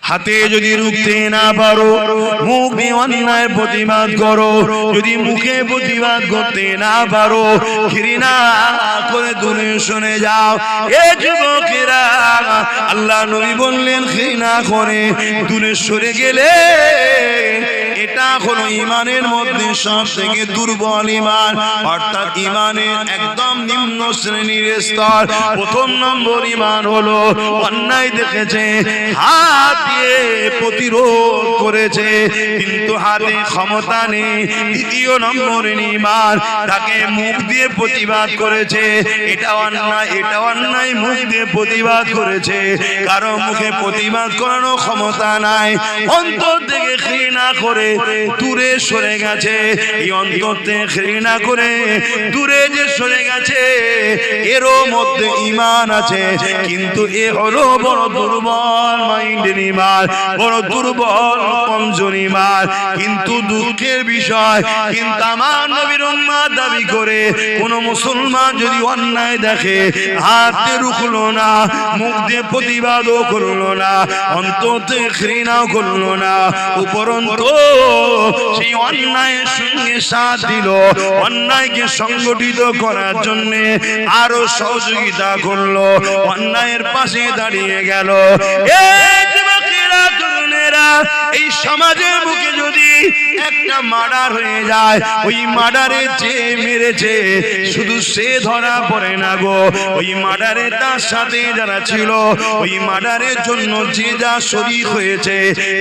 হাতে যদি রুখতে না পারো, মুখ দিয়ে অন্যায় প্রতিবাদ করো। যদি মুখে প্রতিবাদ করতে না পারো, ঘৃণা করে দূরে সরে যাও। এ যুবকেরা, আল্লাহ নবী বললেন ঘৃণা করে দূরে সরে গেলে এটা হলো ইমানের মধ্যে সব থেকে দুর্বল ইমান, অর্থাৎ ইমানের একদম নিম্ন শ্রেণীর স্তর। প্রথম নম্বর ইমান হলো অন্যায় দেখেছে, হাত দিয়ে প্রতিরোধ করেছে, কিন্তু হাতে ক্ষমতা নেই। দ্বিতীয় নম্বর ইমান, তাকে মুখ দিয়ে প্রতিবাদ করেছে, এটা অন্যায়, এটা অন্যায়, মুখ দিয়ে প্রতিবাদ করেছে, কারো মুখে প্রতিবাদ করানো ক্ষমতা নাই। অন্তর থেকে ঘৃণা করে দূরে সরে গেছে। এই অন্তর থেকে ঘৃণা করে দূরে যে সরে গেছে, এরও মধ্যে ইমান আছে, কিন্তু এ হলো বড় দুর্বল মাইন্ডের ইমান, বড় দুর্বল কমজোর ইমান। কিন্তু দুঃখের বিষয়, কিন্তু আমার নবীর উম্মত দাবি করে কোন মুসলমান যদি অন্যায় দেখে, হাতে রুখলো না, মুখ দিয়ে প্রতিবাদও করলো না, অন্তর থেকে ঘৃণাও করলো না, উপরন্তু সেই অন্যায়ের সঙ্গে সাথ দিল, অন্যায়কে সংগঠিত করার জন্য আরো সহযোগিতা করলো, অন্যায়ের পাশে দাঁড়িয়ে গেল। এই সমাজের বুকে যদি একটা মার্ডার হয়ে যায়, ওই মার্ডারে যে মেরেছে শুধু সে ধরা পড়ে না গো, ওই মার্ডারে তার সাথে যারা ছিল, ওই মার্ডারের জন্য যে যা শরীক হয়েছে,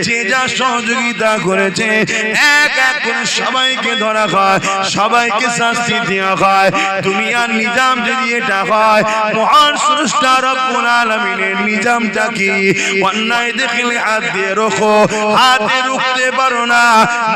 যে যা সহযোগিতা করেছে, এক এক করে সবাইকে ধরা হয়, সবাইকে শাস্তি দেওয়া হয়। দুনিয়ার নিজাম যদি এটা হয়, মহান স্রষ্টা রব্বুল আলামিনের নিজামটা কি? অন্যায় দেখলে হাত দিয়ে রোখো, হাতে রুখতে পারো না,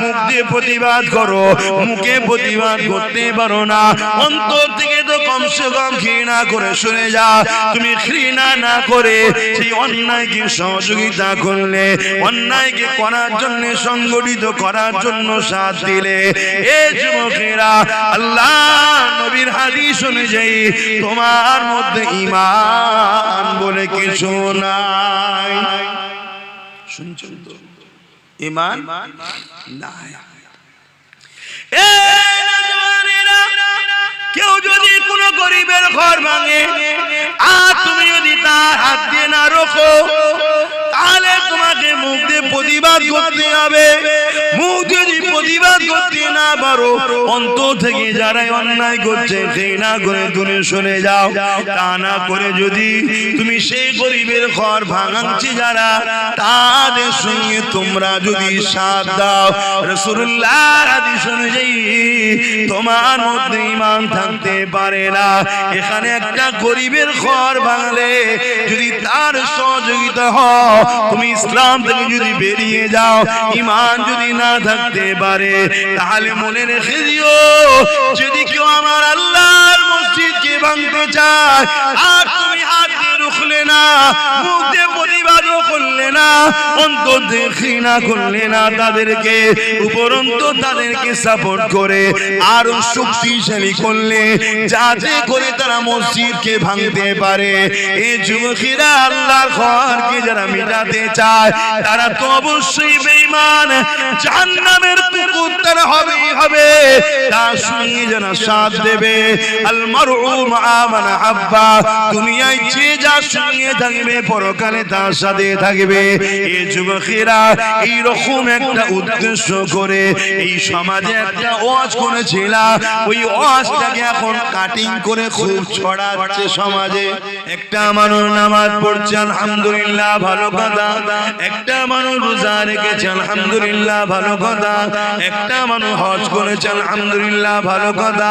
মুখ দিয়ে প্রতিবাদ করো, মুখে প্রতিবাদ করতে পারো না, অন্তর থেকে তো কমসে কম ঘৃণা করে শুনে যাও। তুমি ঘৃণা না করে সেই অন্যায়কে সহযোগিতা করলে, অন্যায়কে করার জন্য, সংগঠিত করার জন্য সাথ দিলে, এ যুবকেরা, আল্লাহ নবীর হাদিস অনুযায়ী তোমার মধ্যে ঈমান বলে কিছু নাই। শুনছেন তো? ঈমান নাই। কেউ যদি কোনো গরিবের ঘর ভাঙে আর তুমি যদি তার হাত দিয়ে না রোখো, তাহলে তোমাকে মুখ দিয়ে প্রতিবাদ করতে হবে। মুখ যদি প্রতিবাদ করতে না পারো, অন্তর থেকে যারা অন্যায় করছে ঘৃণা করে দূরে সরে যাও। তা না করে যদি তুমি সেই গরিবের ঘর ভাঙাচ্ছি যারা, তাদের সঙ্গে তোমরা যদি সাথ দাও, রাসূলুল্লাহর হাদিস অনুযায়ী তোমার মধ্যে ঈমান থাকতে পারে না। এখানে একটা গরিবের ঘর ভাঙলে যদি তার সহযোগিতা হয়, তুমি ইসলাম থেকে যদি বেরিয়ে যাও, ঈমান যদি না থাকতে পারে, তাহলে মনে রেখে দিও, যদি কেউ আমার আল্লাহর মসজিদকে ভাঙতে চায় আর তুমি হাত দিয়ে রুখলে না, মুখ দিয়ে প্রতিবাদও করলে না, অন্তর দিয়ে ঘৃণা করলে না তাদেরকে, উপরন্তু তাদেরকে সাপোর্ট করে আরো শক্তিশালী করলে, যাতে করে তারা মসজিদকে ভাঙতে পারে। এই যুবকেরা আল্লাহর ঘরকে যারা মিটাতে চায়, তারা তো অবশ্যই বেঈমান, জাহান্নামের কুকুর তারা হবেই হবে। তার সঙ্গে যারা সাথ দেবে, আল মারউ মা মান আহাব্বা, দুনিয়ায় যে যার সঙ্গে থাকবে, পরকালে তার সাথে থাকবে। এই যুবকেরা এইরকম একটা উদ্দেশ্য করে এই সমাজে একটা ওয়াজ করেছিলাম, ওই ওয়াজটাকে এখন কাটিং করে খুব ছড়াচ্ছে সমাজে। একটা মানুষ নামাজ পড়ছে, আলহামদুলিল্লাহ, ভালো কথা। একটা মানুষ রোজা রেখেছে, আলহামদুলিল্লাহ, ভালো কথা। একটা মানুষ হজ করেছে, আলহামদুলিল্লাহ, ভালো কথা।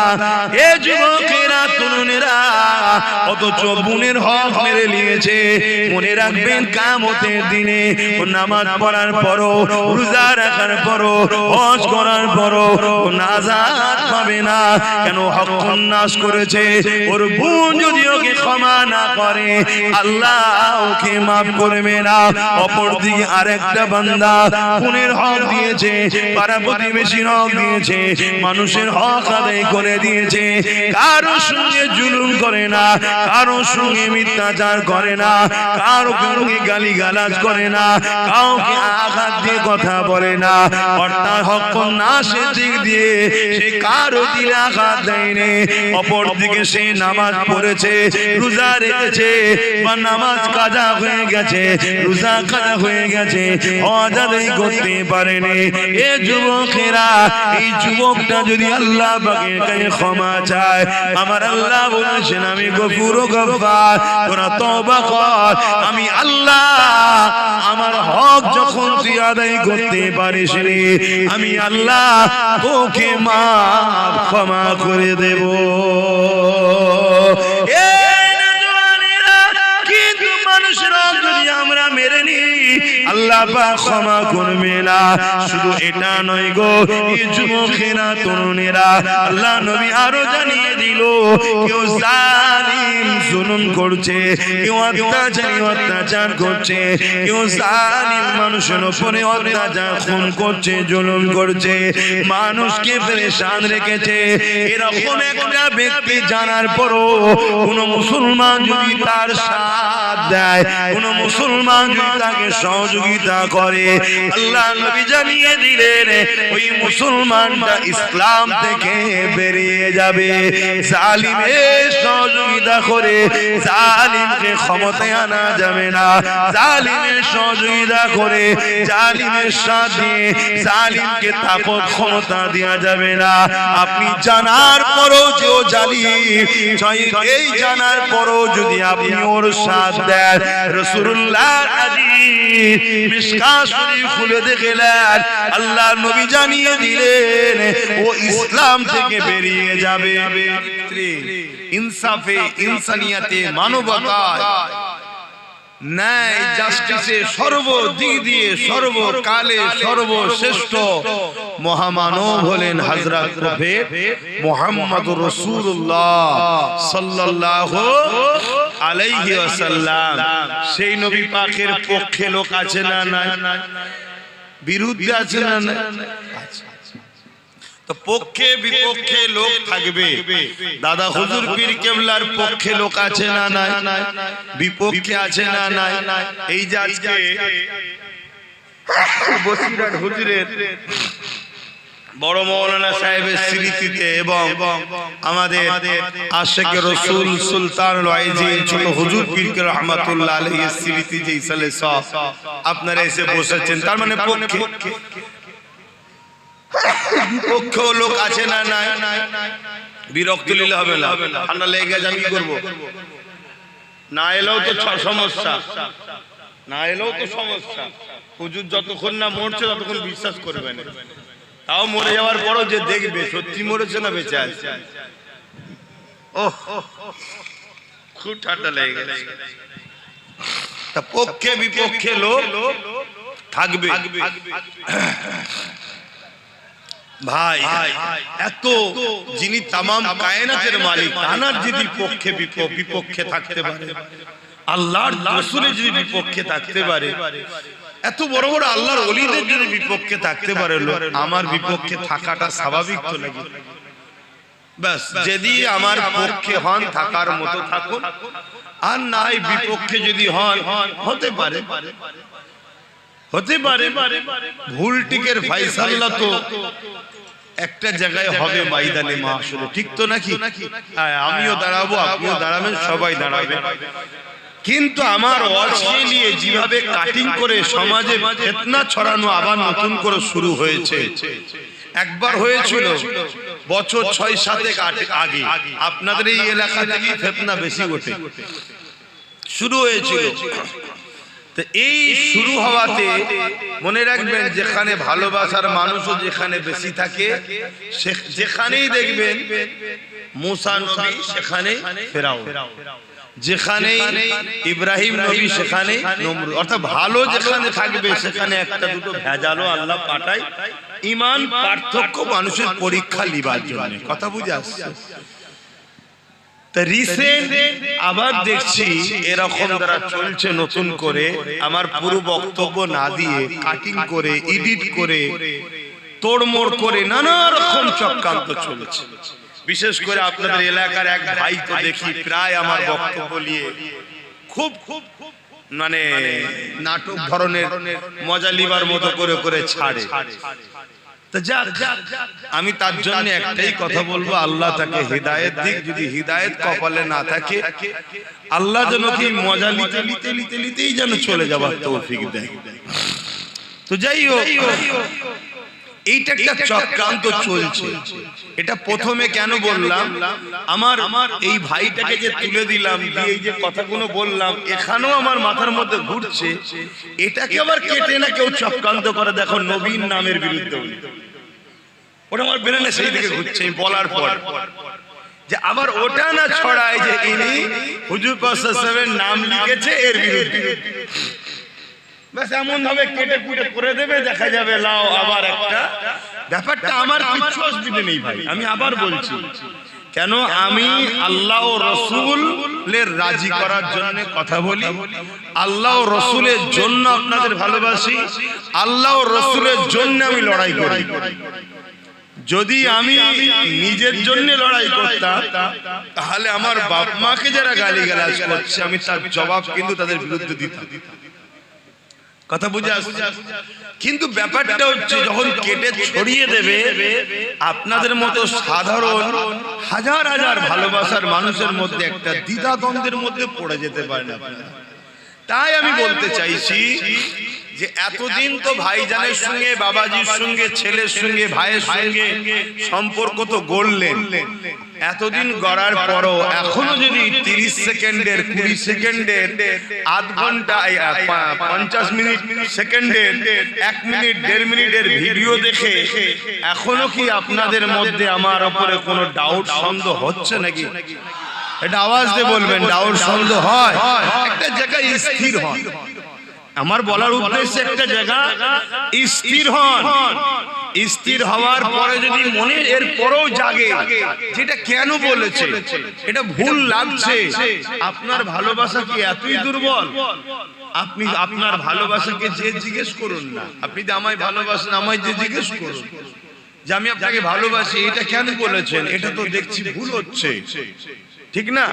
এ যুবকেরা, তরুণেরা, অথচ বোনের হক মেরে নিয়েছে। মনে রাখবেন, কিয়ামতের দিনে ও নামাজ পড়ার পরও, রোজা রাখার পরও, হজ করার পরও নাজাত পাবে না। কেন? হক নাশ করেছে। ওর বোন যদি ওকে ক্ষমা না করে, আল্লাহ ওকে মাফ করবে না। অপরদিকে আরেকটা বান্দা বোনের হক দিয়েছে, পাড়া প্রতিবেশীর হক দিয়েছে, মানুষের হক আদায় করে দিয়েছে, কারো সঙ্গে জুলুম করে না, কারো সঙ্গে মিথ্যাচার করে না, কারো সঙ্গে গালিগালাজ করে না, কাউকে আঘাত দিয়ে কথা বলে না, অর্থাৎ হক নাশের দিক দিয়ে সে কারো দিলে আঘাত দেয়নি। অপর দিকে সে নামাজ পড়েছে, রোজা রেখেছে, বা নামাজ কাজা হয়ে গেছে, রোজা কাজা হয়ে গেছে, হজ আদায় করতে পারেনি। এ যুবকেরা, এই যুবকটা যদি আল্লাহ পাকের কাছে ক্ষমা চায়, আমার আল্লাহ বলেছেন আমি গফুর ও গফফার, তোরা তওবা কর, আমি আল্লাহ আমার হক যখন তুই আদায় করতে পারিস রে, আমি আল্লাহ তোকে মাফ ক্ষমা করে দেব। কিন্তু মানুষের যদি আমরা মেরে নি, আল্লাহ পাক ক্ষমা করবে না। শুধু এটা নয় গো, এই যুবকেরা, তরুণেরা, আল্লাহ নবী আরো জানিয়ে দিল, কেউ জালিম জুলুম করছে, কেউ অত্যাচার করছে, কেউ জালিম মানুষের উপরে অত্যাচার খুন করছে, জুলুম করছে, মানুষকে পেরেশান রেখেছে, এরকম একটা ব্যক্তি জানার পরও কোন মুসলমান যদি তার সাথ দেয়, কোন মুসলমান যদি তাকে সহযোগিতা করে, আল্লাহ নবী জানিয়ে দিলেন ওই মুসলমানটা ইসলাম থেকে বেরিয়ে যাবে। জালিমের সহযোগিতা করে জালিমকে ক্ষমতায় আনা যাবে না, জালিমের সহযোগিতা করে জালিমের সাথে জালিমকে তাকত ক্ষমতা দেওয়া যাবে না। আপনি জানার পরও যে ও জালিম, এই জানার পরও যদি আপনি ওর সাথ দেন, রাসূলুল্লাহর হাদিস মিশকাত শরীফ খুলে দেখলেন, আল্লাহ নবী জানিয়ে দিলেন ও ইসলাম থেকে বেরিয়ে যাবে। ইনসাফে, ইনসানিয়াতে, মানবতায়, ন্যায় জাস্টিসে সর্বদিক দিয়ে সর্বকালে সর্বশ্রেষ্ঠ মহামানব হলেন হযরত প্রফেট মুহাম্মদুর রাসূলুল্লাহ সাল্লাল্লাহু আলাইহি ওয়াসাল্লাম। সেই নবী পাকের পক্ষে লোক আছে না নাই? বিরুদ্ধে আছে না নাই? তো পক্ষে বিপক্ষে লোক থাকবে। দাদা হুজুর পীর কেবলার পক্ষে লোক আছে না নাই? বিপক্ষে আছে না নাই? এই যে আজকে বসিরহাট হুজুরের বড় মাওলানা সাহেবের স্মৃতিতে এবং আমাদের আশিক রাসূল সুলতানুল ওয়াইজিন ছোট হুজুর পীর রহমাতুল্লাহ আলাইহির স্মৃতি যে ইসালে সব আপনারা এসে বসেছেন, তার মানে পক্ষে বিপক্ষ লোক আছে না নাই? বিরক্ত নিলে হবে না, ঠান্ডা লেগে গেছে আমি কি করবো? না এলেও তো সমস্যা, না এলেও তো সমস্যা। হুজুর যতক্ষণ না মরছে ততক্ষণ বিশ্বাস করবে না, তাও মরে যাওয়ার পরও যে দেখবে সত্যি মরেছে না বেঁচে আছে। ওহ, খুব ঠান্ডা লেগে গেছে। তা পক্ষে বিপক্ষে লোক থাকবে। ভাই, এত যিনি তামাম কায়নাতের মালিক, তানার যদি পক্ষে বিপক্ষে থাকতে পারে, আল্লাহর রাসূলের যদি বিপক্ষে থাকতে পারে, এত বড় বড় আল্লাহর ওলিদের যদি বিপক্ষে থাকতে পারে, আমার বিপক্ষে থাকাটা স্বাভাবিক তো নাকি? ব্যাস, যদি আমার পক্ষে হন থাকার মতো থাকুন, আর নাই বিপক্ষে যদি হন, হতে পারে ভুল টিকের ফায়সালা তো একটা জায়গায় হবে, ময়দানে মাহশরে, ঠিক তো নাকি? আমিও দাঁড়াবো, আপনিও দাঁড়াবেন, সবাই দাঁড়াবে। কিন্তু আমার ওয়াজকে নিয়ে যেভাবে কাটিং করে সমাজে ফিতনা ছড়ানো আবার নতুন করে শুরু হয়েছে। একবার হয়েছিল বছর ৬-৭ আগে, আপনাদের এই এলাকা থেকে ফিতনা বেশি ওঠে, শুরু হয়েছিল। তো এই শুরু হওয়াতে মনে রাখবেন, যেখানে ভালোবাসার মানুষও যেখানে বেশি থাকে, যেখানেই দেখবেন মুসা নবী সেখানে ফেরাউন, যেখানে ইব্রাহিম নবী সেখানে নমরুদ। অর্থাৎ ভালো যেখানে থাকবে সেখানে একটা দুটো ভেজালও আল্লাহ পাঠায়, ঈমান পার্থক্য মানুষের পরীক্ষা লিবার জন্য। কথা বুঝে আসছে? রিসেন্ট আবার দেখছি এরকম দ্বারা চলছে, নতুন করে আমার পুরো বক্তব্য না দিয়ে কাটিং করে, এডিট করে, তোড়মোড় করে নানা রকম চক্রান্ত চলছে। বিশেষ করে আপনাদের এলাকার এক ভাই তো দেখি প্রায় আমার বক্তব্য নিয়ে খুব মানে নাটক ধরনের মজা লিবার মতো করে করে ছাড়ে। তো যাক, আমি তার জন্য একটাই কথা বলবো, আল্লাহ তাকে হিদায়াত দিক। যদি হিদায়াত কপালে না থাকে, আল্লাহ যেন কি মজা নিতে নিতে নিতে নিতেই যেন চলে যাবার তৌফিক দেয়। তো যাই হোক, এইটা একটা চক্রান্ত চলছে। এটা প্রথমে কেন বললাম, আমার এই ভাইটাকে যে তুলে দিলাম, এই যে কথাগুলো বললাম, এখানেও আমার মাথার মধ্যে ঘুরছে, এটাকে আবার কেটে না কেউ চক্রান্ত করে দেখো নবীর নামের বিরুদ্ধে। ওটা আমার ব্রেনে সেই দিকে ঘুরছে বলার পর, যে আবার ওটা না ছড়ায় যে ইনি হুজুর পাক সাল্লাল্লাহু আলাইহি ওয়াসাল্লামের নাম লিখেছে এর বিরুদ্ধে। বাস এমন ভাবে কেটে কুটে করে দেবে, দেখা যাবে লাও আবার একটা ব্যাপারটা। আমার কিছু অসুবিধা নেই ভাই, আমি আবার বলছি, কেন আমি আল্লাহ ও রাসূলের রাজি করার জন্য কথা বলি, আল্লাহ ও রাসূলের জন্য আপনাদের ভালোবাসি, আল্লাহ ও রাসূলের জন্য আমি লড়াই করি। যদি আমি নিজের জন্য লড়াই করতাম, তাহলে আমার বাপ মাকে যারা গালিগালাজ করছে, আমি তার জবাব কিন্তু তাদের বিরুদ্ধে দিতাম। কথা বুঝে আসছে? কিন্তু ব্যাপারটা হচ্ছে, যখন কেটে ছড়িয়ে দেবে, আপনাদের মতো সাধারণ হাজার হাজার ভালোবাসার মানুষের মধ্যে একটা দ্বিধাদ্বন্দ্বের মধ্যে পড়ে যেতে পারে না। তাই আমি বলতে চাইছি যে এতদিন তো ভাইজানের সঙ্গে, বাবাজির সঙ্গে, ছেলের সঙ্গে, ভাইয়ের সঙ্গে সম্পর্ক তো গড়লেন। এতদিন গড়ার পরও এখনো যদি 30 সেকেন্ডের, 20 সেকেন্ডের, আধ ঘন্টা, 50 মিনিট সেকেন্ডের, 1 মিনিট, 1.5 মিনিটের ভিডিও দেখে এখনো কি আপনাদের মধ্যে আমার উপরে কোনো ডাউট সন্দেহ হচ্ছে নাকি? এটা আওয়াজ দিয়ে বলবেন, ডাউট সন্দেহ হয়? একটা জায়গায় স্থির হন। আমার বলার উদ্দেশ্য, একটা জায়গা স্থির হন। স্থির হওয়ার পরে যদি মনে এর পরেও জাগে যেটা কেন বলেছে, এটা ভুল লাগছে, আপনার ভালোবাসা কি এতই দুর্বল? আপনি আপনার ভালোবাসাকে যে জিজ্ঞেস করুন না, আপনি যে আমায় ভালোবাসেন, আমায় যে জিজ্ঞেস করুন যে আমি আপনাকে ভালোবাসি, এটা কেন বলেছেন? এটা তো দেখছি ভুল হচ্ছে, ঠিক না?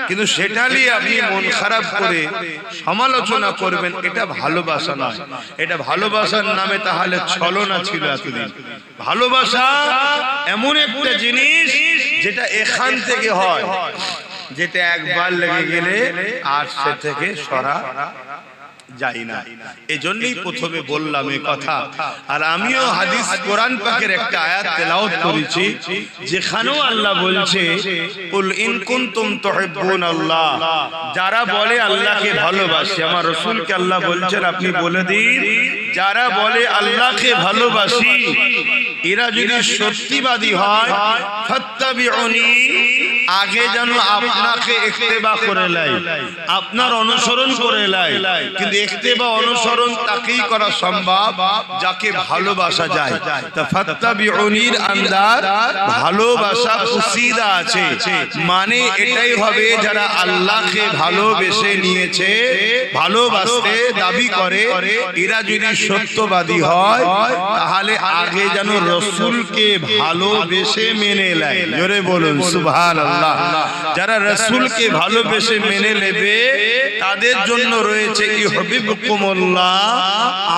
কিন্তু সেটা নিয়ে আপনি মন খারাপ করে সমালোচনা করবেন, এটা ভালোবাসা নয়। এটা ভালোবাসার নামে তাহলে ছলনা ছিল এতদিন। ভালোবাসা এমন একটা জিনিস যেটা এখান থেকে হয়, যেটা একবার লেগে গেলে আর সে থেকে সরা যাই না। এজন্যই প্রথমে বললাম এই কথা। আর আমিও হাদিস, কোরআন পাকের একটা আয়াত তেলাওয়াত করেছি, যেখানেও আল্লাহ বলছে, কুল ইন কুনতুম তুহিব্বুনাল্লাহ, যারা বলে আল্লাহকে ভালোবাসি। আমার রাসূলকে আল্লাহ বলছেন, আপনি বলে দিন, যারা বলে আল্লাহকে ভালোবাসি, এরা যদি সত্যিবাদী হয়, ফাত্তাবিউনি, আগে যেন আপনাকে ইত্তেবা করে লাই, আপনার অনুসরণ করে লাই। কিন্তু ইত্তেবা, অনুসরণ তাকেই করা সম্ভব যাকে ভালোবাসা যায়। তা ফাত্তাবিউনির আন্দার ভালোবাসা পুসিদা আছে, মানে এটাই হবে যারা আল্লাহকে ভালোবেসে নিয়েছে, ভালোবাসতে দাবি করে, এরা যদি সত্যবাদী হয়, তাহলে আগে যেন রাসূলকে ভালোবেসে মেনে নেয়। জোরে বলুন সুবহানাল্লাহ। যারা রাসূলকে ভালোবেসে মেনে নেবে, তাদের জন্য রয়েছে ইউহিব্বুকুমুল্লাহ,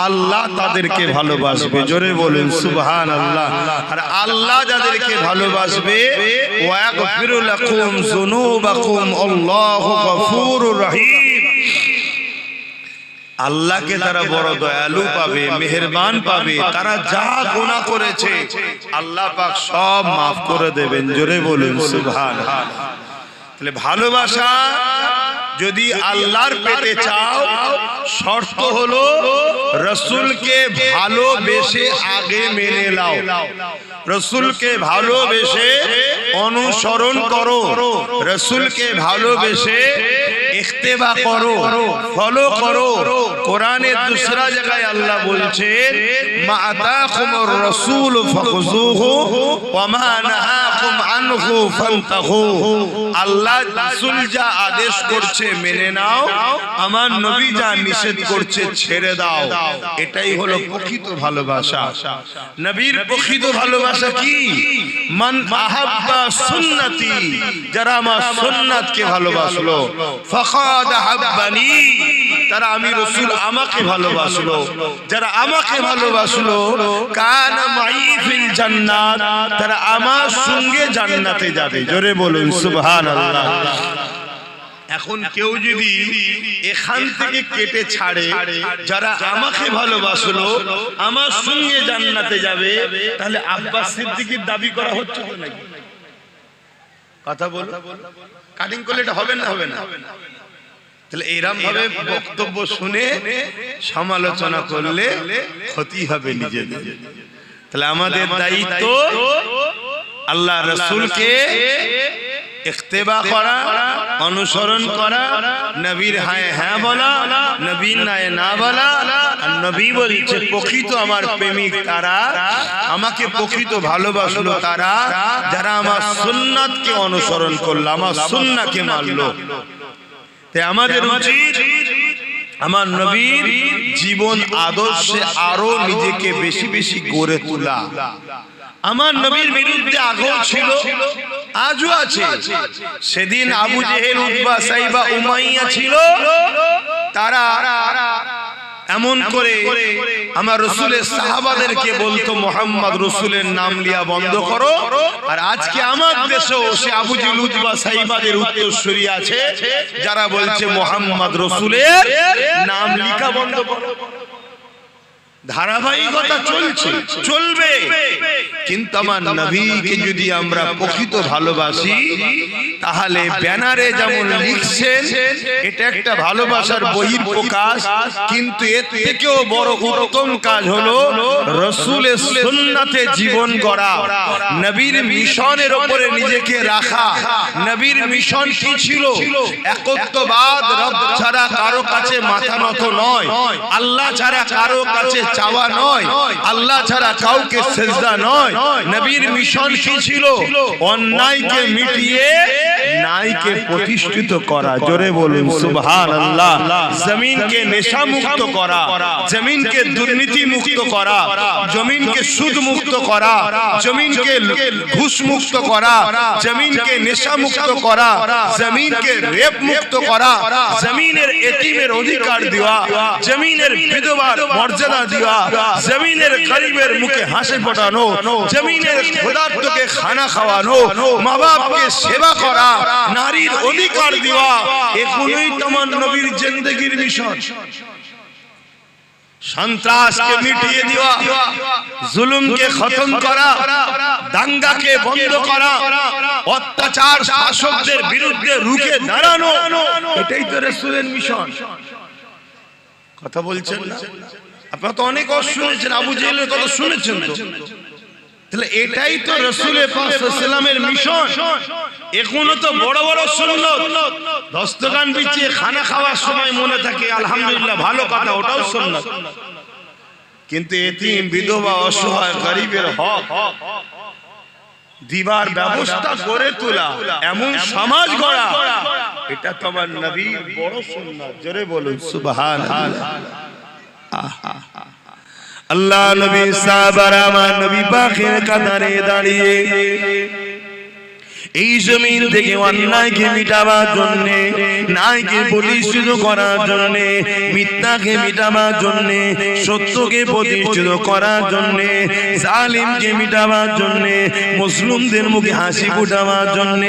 আল্লাহ তাদেরকে ভালোবাসবে। জোরে বলুন সুবহানাল্লাহ। আর আল্লাহ যাদেরকে ভালোবাসবে, ওয়াগফিরু লাকুম যুনুবাকুম, আল্লাহু গফুরুর রহিম। আল্লাহকে তারা বড় দয়ালু পাবে, মেহেরবান পাবে। তারা যা গুনাহ করেছে আল্লাহ পাক সব মাফ করে দেবেন। জোরে বলুন সুবহানাল্লাহ। তাহলে ভালোবাসা যদি আল্লাহর পেতে চাও, শর্ত হলো রাসূলকে ভালোবেসে আগে মেনে নাও, রাসূলকে ভালোবেসে অনুসরণ করো, রাসূলকে ভালোবেসে ইত্তেবা করো, ফলো করো। কোরআনের দুসরা জায়গায় আল্লাহ বলছেন, মা আতাকুমুর রাসূল ফাখুযুহু ওয়া মা নাহাকুম আনহু ফান্তাহু। আল্লাহ রাসূল যা আদেশ করছে মেনে নাও, আমার নবী যা নিষেধ করছে ছেড়ে দাও। এটাই হলো প্রকৃত ভালোবাসা। নবীর প্রকৃত ভালোবাসা কি? মান আহাব্বা সুন্নতি, যারা আমার সুন্নাতকে ভালোবাসলো, ফাকাদ আহাব্বানি, তারা আমি রাসূল আমাকে ভালোবাসলো, যারা আমাকে ভালোবাসলো কানা মাই ফিল জান্নাত, তারা আমার সঙ্গে জান্নাতে যাবে। জোরে বলুন সুবহানাল্লাহ। এখন কেউ যদি এখান থেকে কেটে ছাড়ে যারা আমাকে ভালোবাসলো আমার সঙ্গে জান্নাতে যাবে, তাহলে আব্বাস সিদ্দিকীর দাবি করা হচ্ছে তো নাকি? কথা বল, কাটিং করলে এটা হবে না? হবে না। তাহলে এরকম ভাবে বক্তব্য শুনে সমালোচনা করলে ক্ষতি হবে নিজেদের। তাহলে আমাদের দায়িত্ব আল্লাহ রাসূলকে ইত্তেবা করা, অনুসরণ করা, নবীর হায় হ্যাঁ বলা, নবীর নাই না বলা। আর নবী বলছে প্রকৃত আমার প্রেমিক তারা, আমাকে প্রকৃত ভালোবাসলো তারা যারা আমার সুন্নাতকে অনুসরণ করলো, আমার সুন্নাহকে মানলো। তাই আমাদের উচিত আমার নবীর জীবন আদর্শে আরো নিজেকে বেশি বেশি গড়ে তোলা। আমার নবীর বিরুদ্ধে আগেও ছিল, আজও আছে। সেদিন আবু জেহেল, উতবা, সাইবা, উমাইয়া ছিল, তারা এমন করে আমার রাসূলের সাহাবাদেরকে বলতো মুহাম্মদ রাসূলের নাম লিয়া বন্ধ করো। আর আজকে আমার দেশেও সে আবু জেহেল, উতবা, সাইবাদের উত্তরসূরি আছে যারা বলছে মুহাম্মদ রাসূলের নাম লিখা বন্ধ করো। ধারাবাহিকতা চলছে, চলবে। কিন্তু আমার নবীকে যদি আমরা প্রকৃত ভালোবাসি তাহলে ব্যানারে যেমন লিখছেন এটা একটা ভালোবাসার বহিঃপ্রকাশ, কিন্তু এর থেকেও বড় উত্তম কাজ হলো রাসূলের সুন্নাতে জীবন গড়া, নবীর মিশনের উপরে নিজেকে রাখা। নবীর মিশন কি ছিল? একত্ববাদ, রব ছাড়া কারো কাছে মাথা নত নয়, আল্লাহ ছাড়া কারো কাছে চাওয়া নয়, আল্লাহ ছাড়া কাউকে সেজদা নয়। নবীর মিশন কি ছিল? অন্যায়কে মিটিয়ে ন্যায়কে প্রতিষ্ঠিত করা। জোরে বলুন সুবহানাল্লাহ। জমিনকে নেশা মুক্ত করা, জমিনকে দুর্নীতি মুক্ত করা, জমিনকে সুদ মুক্ত করা, জমিনকে ঘুষ মুক্ত করা, জমিনকে নেশা মুক্ত করা, জমিনকে রেপ মুক্ত করা, জমিনের এতিমের অধিকার দেওয়া, জমিনের বিধবার মর্যাদা দেওয়া, জমিনের গরিবের মুখে হাসি ফোটানো, জমিনের ক্ষুধার্তকে খানা খাওয়ানো, মা বাপকে সেবা করা, নারীর অধিকার দেওয়া। এগুলোই তোমার নবীর জিন্দেগির মিশন। সন্ত্রাসকে মিটিয়ে দেওয়া, জুলুমকে খতম করা, দাঙ্গাকে বন্ধ করা, অত্যাচার শাসকদের বিরুদ্ধে রুখে দাঁড়ানো, এটাই তো রাসূলের মিশন। কথা বলছেন না? আপনারা তো অনেক শুনেছেন, আবু জেহেলের কথা শুনেছেন তো। তাহলে এটাই তো রাসূলের পাক সাল্লাল্লাহু আলাইহি ওয়াসাল্লামের মিশন। এখনো তো বড় বড় সুন্নাত দস্তরখান বিছিয়ে খানা খাওয়ার সময় মনে থাকে আলহামদুলিল্লাহ, ভালো কথা, ওটাও সুন্নাত। কিন্তু এতিম, বিধবা, অসহায়, গরিবের হক দিবার ব্যবস্থা করে তোলা, এমন সমাজ গড়া, এটা তো আমার নবীর বড় সুন্নাত। জোরে বলুন সুবহানাল্লাহ। আল্লাহ নবী সাহাবারা আমার নবী পাকের কাতারে দাঁড়িয়ে এই জমিন থেকে অন্যায়কে মিটাবার জন্য, ন্যায়কে প্রতিষ্ঠিত করার জন্য, মিথ্যাকে মিটাবার জন্য, সত্যকে প্রতিষ্ঠিত করার জন্য, জালিমকে মিটাবার জন্য, মুসলিমদের মুখে হাসি ফোটাবার জন্য,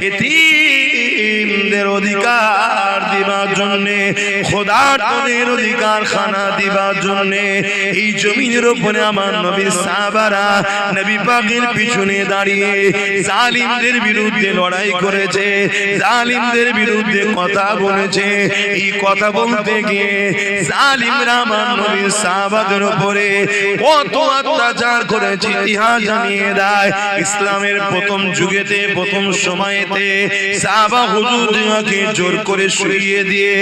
এতিমদের অধিকার দিবার জন্য, খোদাদের অধিকার খানা দিবার জন্য এই জমিনের উপরে আমার নবীর সাহাবারা নবী পাকের পিছনে দাঁড়িয়ে জালিমদের বিরুদ্ধে লড়াই করেছে, জালিমদের বিরুদ্ধে কথা বলেছে। এই কথা বলতে গিয়ে জালিমরা আমার নবীর সাহাবাদের উপরে কত অত্যাচার করেছে ইতিহাস জানিয়ে দেয়। ইসলামের প্রথম যুগেতে, প্রথম সময়েতে সাহাবা হুজুরকে জোর করে শুইয়ে দিয়ে,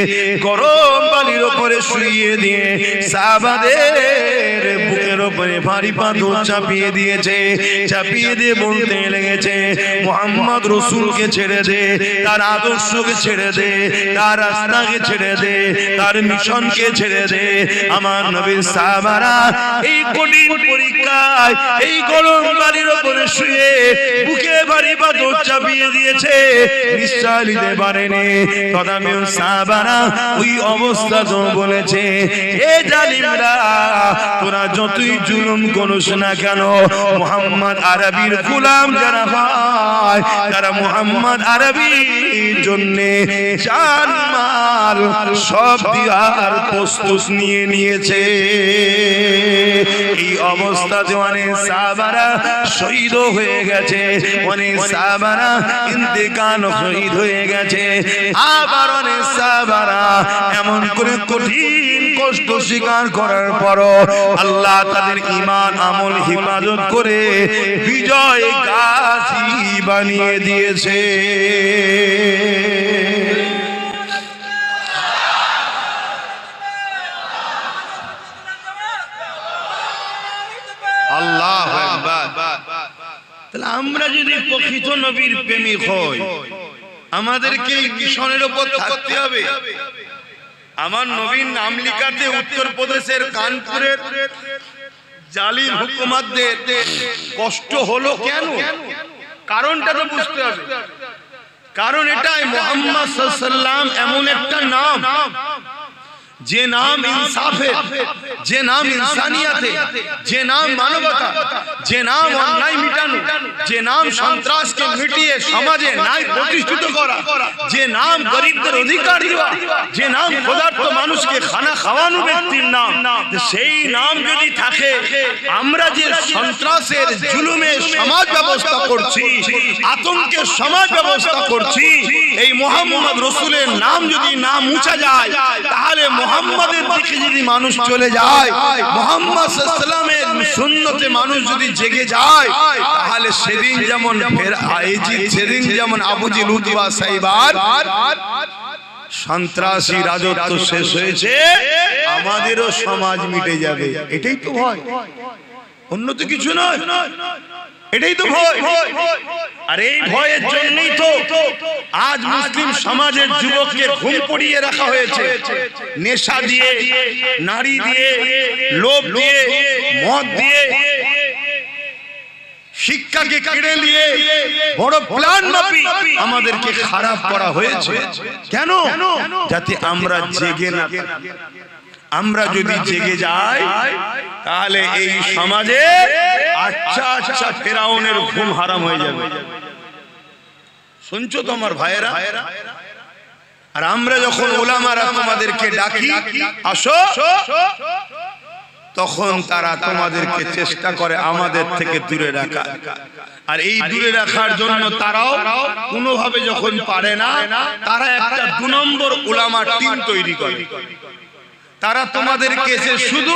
গরম পানির উপরে শুইয়ে দিয়ে সাহাবাদের বুকের উপরে ভারী পাথর চাপিয়ে দিয়েছে। চাপিয়ে দিয়ে বলতে লেগেছে, মুহাম্মদ রাসূলকে ছেড়ে দে, তার আদর্শকে ছেড়ে দে, তার রাস্তাকে ছেড়ে দে, তার মিশনকে ছেড়ে দে। আমার নবীর সাহাবারা এই কঠিন পরীক্ষায় এই গরম বাড়ির উপরে শুয়ে বুকে ভারী পাথর চাপিয়ে দিয়েছে, নিঃশ্বাস নিতে পারেনি। তথাপিও সাহাবারা ওই অবস্থা তো বলেছে, এ জালিমরা, তোরা যতই জুলুম করিস না কেন, মুহাম্মদ আরবির গোলাম যারা হয় তারা মুহাম্মদ আরবির জন্য জান মাল সব দেওয়ার প্রস্তুত নিয়ে নিয়েছে। এই অবস্থাতে অনেক সাহাবারা শহীদ হয়ে গেছে, অনেক সাহাবারা ইন্তেকাল শহীদ হয়ে গেছে। আবার অনেক সাহাবারা এমন করে কঠিন কষ্ট স্বীকার করার পরও আল্লাহ তাদের ঈমান আমল হিফাজত করে বিজয় গাজী বানিয়ে দিয়েছে। আল্লাহু আকবার। তাহলে আমরা যদি প্রকৃত নবীর প্রেমিক হই, আমাদেরকে এই মিশনের উপর থাকতে হবে। আমার নবীর নাম লিখাতে উত্তরপ্রদেশের কানপুরের জালিম হুকুমতদের কষ্ট হলো কেন? কারণটা তো বুঝতে হবে। কারণ এটাই, মুহাম্মদ সাল্লাল্লাহু আলাইহি ওয়াসাল্লাম এমন একটা নাম, যে নাম ইনসাফের, যে নাম ইনসানিয়াতের, যে নাম মানবতা, যে নাম অন্যায় মিটানো, যে নাম সন্ত্রাসকে মিটিয়ে সমাজে ন্যায় প্রতিষ্ঠিত করা, যে নাম গরিবদের অধিকার দেওয়া, যে নাম ক্ষুধার্ত মানুষকে খানা খাওয়ানো ব্যক্তির নাম, সেই নাম যদি থাকে, আমরা যে সন্ত্রাসের জুলুমের সমাজ ব্যবস্থা করছি, আতঙ্কের সমাজ ব্যবস্থা করছি, এই মুহাম্মদ রাসূলের নাম যদি না মুছা যায়, তাহলে মুহাম্মাদের দিকে যদি মানুষ চলে যায়, মুহাম্মদ সাল্লাল্লাহু আলাইহি ওয়াসাল্লামের সুন্নতে মানুষ যদি জেগে যায়, তাহলে সেদিন যেমন সেদিন যেমন আবু জিল উতবা সাইবার সন্ত্রাসী রাজত্ব শেষ হয়েছে, আমাদেরও সমাজ মিটে যাবে। এটাই তো ভয়, অন্য তো কিছু নয়। এটাই তো ভয়। আর এই ভয়ের জন্যই তো আজ মুসলিম সমাজের যুবককে ঘুম পড়িয়ে রাখা হয়েছে, নেশা দিয়ে, নারী দিয়ে, লোভ দিয়ে, মদ দিয়ে, শিক্ষাকে কেড়ে নিয়ে বড় প্ল্যান মাফি আমাদেরকে খারাপ করা হয়েছে। কেন? যাতে আমরা জেগে না। আমরা যদি জেগে যাই, তাহলে এই সমাজে আচ্ছা আচ্ছা ফেরাউনের ঘুম হারাম হয়ে যাবে। শুনছো তো আমার ভাইয়েরা? আর আমরা যখন উলামারা তোমাদেরকে ডাকি, আসো, তখন তারা তোমাদেরকে চেষ্টা করে আমাদের থেকে দূরে রাখা। আর এই দূরে রাখার জন্য তারাও কোনোভাবে যখন পারে না, তারা একটা 2 নম্বর উলামা টিম তৈরি করে। তারা তোমাদেরকে শুধু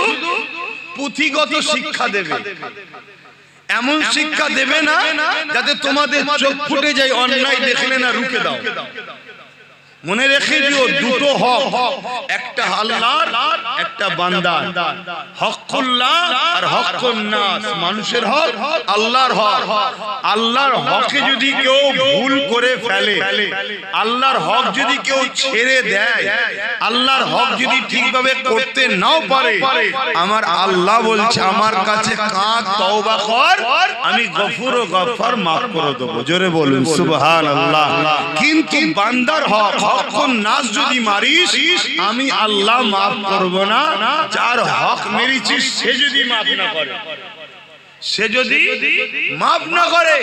পুঁথিগত শিক্ষা দেবে, এমন শিক্ষা দেবে না যাতে তোমাদের চোখ ফুটে যায়, অন্যায় দেখলে না রুখে দাও। মনে রেখে দিও, দুটো হক, একটা আল্লাহর, একটা বান্দার। হকুল্লাহ আর হকুন নাস, মানুষের হক, আল্লাহর হক। আল্লাহর হকে যদি কেউ ভুল করে ফেলে, আল্লাহর হক যদি কেউ ছেড়ে দেয়, আল্লাহর হক যদি ঠিকভাবে করতে নাও পারে, আমার আল্লাহ বলছে আমার কাছে কাঁদ, তওবা কর, আমি গফুর ও গফফার মাফ করে দেব। জোরে বলুন সুবহানাল্লাহ। কিন্তু বান্দার হক, হকুন নাস যদি মারিস, আমি আল্লাহ মাফ করব না। যার হক মেরেছিস সে যদি মাফ না করে, সে যদি মাফ না করে।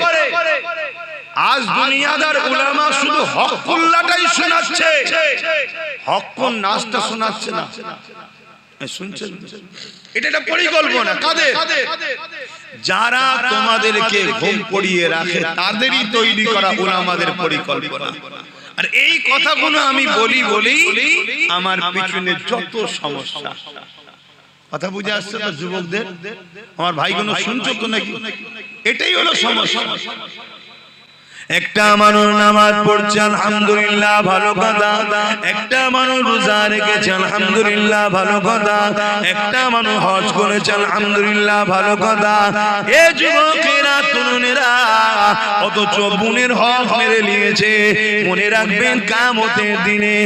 আজ দুনিয়াদার উলামা শুধু হকুল্লাহটাই শোনাচ্ছে, হকুন নাসটা শোনাচ্ছে না। শুনছেন? এটা একটা পরিকল্পনা কাদের? যারা তোমাদেরকে ঘুম পড়িয়ে রাখে, তাদেরই তৈরি করা উলামাদের পরিকল্পনা। আর এই কথাগুলো আমি বলি আমার পিছনে যত সমস্যা, কথা বুঝে আসছে তো যুবকদের? আমার ভাইগুলো শুনছো তো নাকি? এটাই হলো সমস্যা। একটা মানুষ নামাজ পড়ছে আলহামদুলিল্লাহ ভালো কথা, একটা মানুষ রোজা রেখেছে আলহামদুলিল্লাহ ভালো কথা, একটা মানুষ হজ করেছে আলহামদুলিল্লাহ ভালো কথা। এ যুবকেরা তরুণেরা অথচ বোনের হক মেরে নিয়েছে। মনে রাখবেন কিয়ামতের দিনে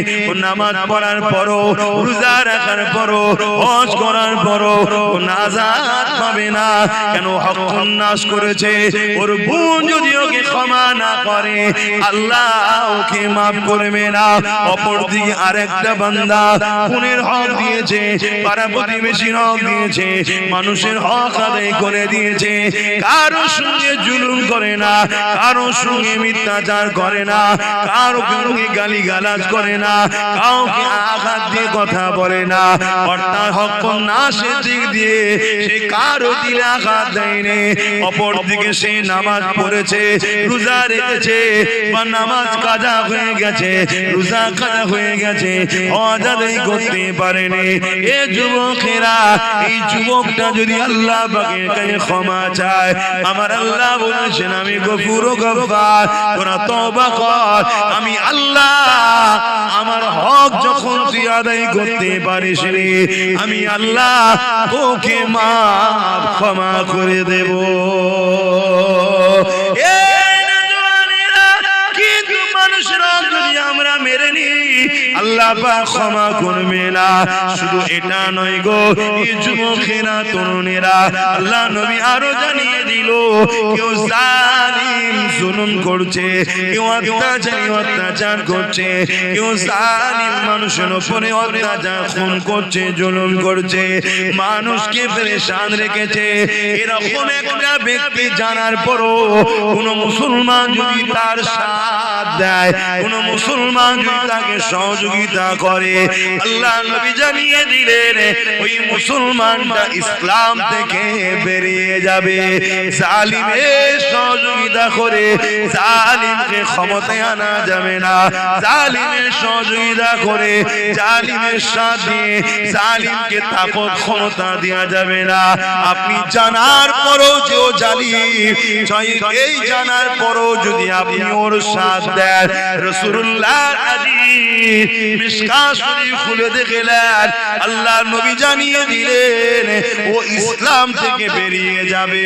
নামাজ পড়ার পরও, রোজা রাখার পরও, হজ করার পরও নাজাত পাবে না। কেন? হক নাশ করেছে। ওর বোন যদি ওকে ক্ষমা না করে আল্লাহ ওকে মাফ করবে না। অপরদিকে আরেকটা বান্দা বোনের হক দিয়েছে, পাড়া প্রতিবেশীর হক দিয়েছে, মানুষের হক আদায় করে দিয়েছে। কারো সঙ্গে জুলুম করে না, কারো সঙ্গে মিথ্যাচার করে না, কারো সঙ্গে গালিগালাজ করে না, কাউকে আঘাত দিয়ে কথা বলে না। অর্থাৎ হক নাশের দিক দিয়ে সে কারো দিলে আঘাত দেয়নি। অপরদিকে সে নামাজ পড়েছে, রোজা রেখেছে, বা নামাজ কাজা হয়ে গেছে, রোজা কাজা হয়ে গেছে, হজ আদায় করতে পারেনি। এ যুবকেরা, এই যুবকটা যদি আল্লাহ পাকের কাছে ক্ষমা চায়, আমার আল্লাহ বলেছেন আমি গফুর ও গফফার, তোরা তওবা কর, আমি আল্লাহ আমার হক যখন তুই আদায় করতে পারিস রে, আমি আল্লাহ তোকে মাফ ক্ষমা করে দেব। কিন্তু মানুষের যদি আমরা মেরে নি আল্লাহ পাক ক্ষমা করবে না। শুধু এটা নয় গো, এই যুবকেরা তরুণেরা, আল্লাহ নবী আরো জানিয়ে দিল, কেউ জালিম জুলুম করছে, কেউ অত্যাচার করছে, কেউ জালিম মানুষের উপরে অত্যাচার খুন করছে, জুলুম করছে, মানুষকে পেরেশান রেখেছে। এরকম একটা ব্যক্তি জানার পরও কোন মুসলমান যদি তার সাথ দেয়, কোন মুসলমান যদি তাকে সহযোগিতা করে, আল্লাহ নবী জানিয়ে দিলেন ওই মুসলমানটা ইসলাম থেকে বেরিয়ে যাবে। জালিমের সহযোগিতা করে জালিমকে ক্ষমতায় আনা যাবে না, জালিমের সহযোগিতা করে জালিমের সাথে জালিমকে তাকত ক্ষমতা দেওয়া যাবে না। আপনি জানার পরও যে ও জালিম, এই জানার পরও যদি আপনি ওর সাথ দেন, রাসূলুল্লাহর হাদিস মিশকাত শরীফ খুলে দেখলেন, আল্লাহ নবী জানিয়ে দিলেন ও ইসলাম থেকে বেরিয়ে যাবে।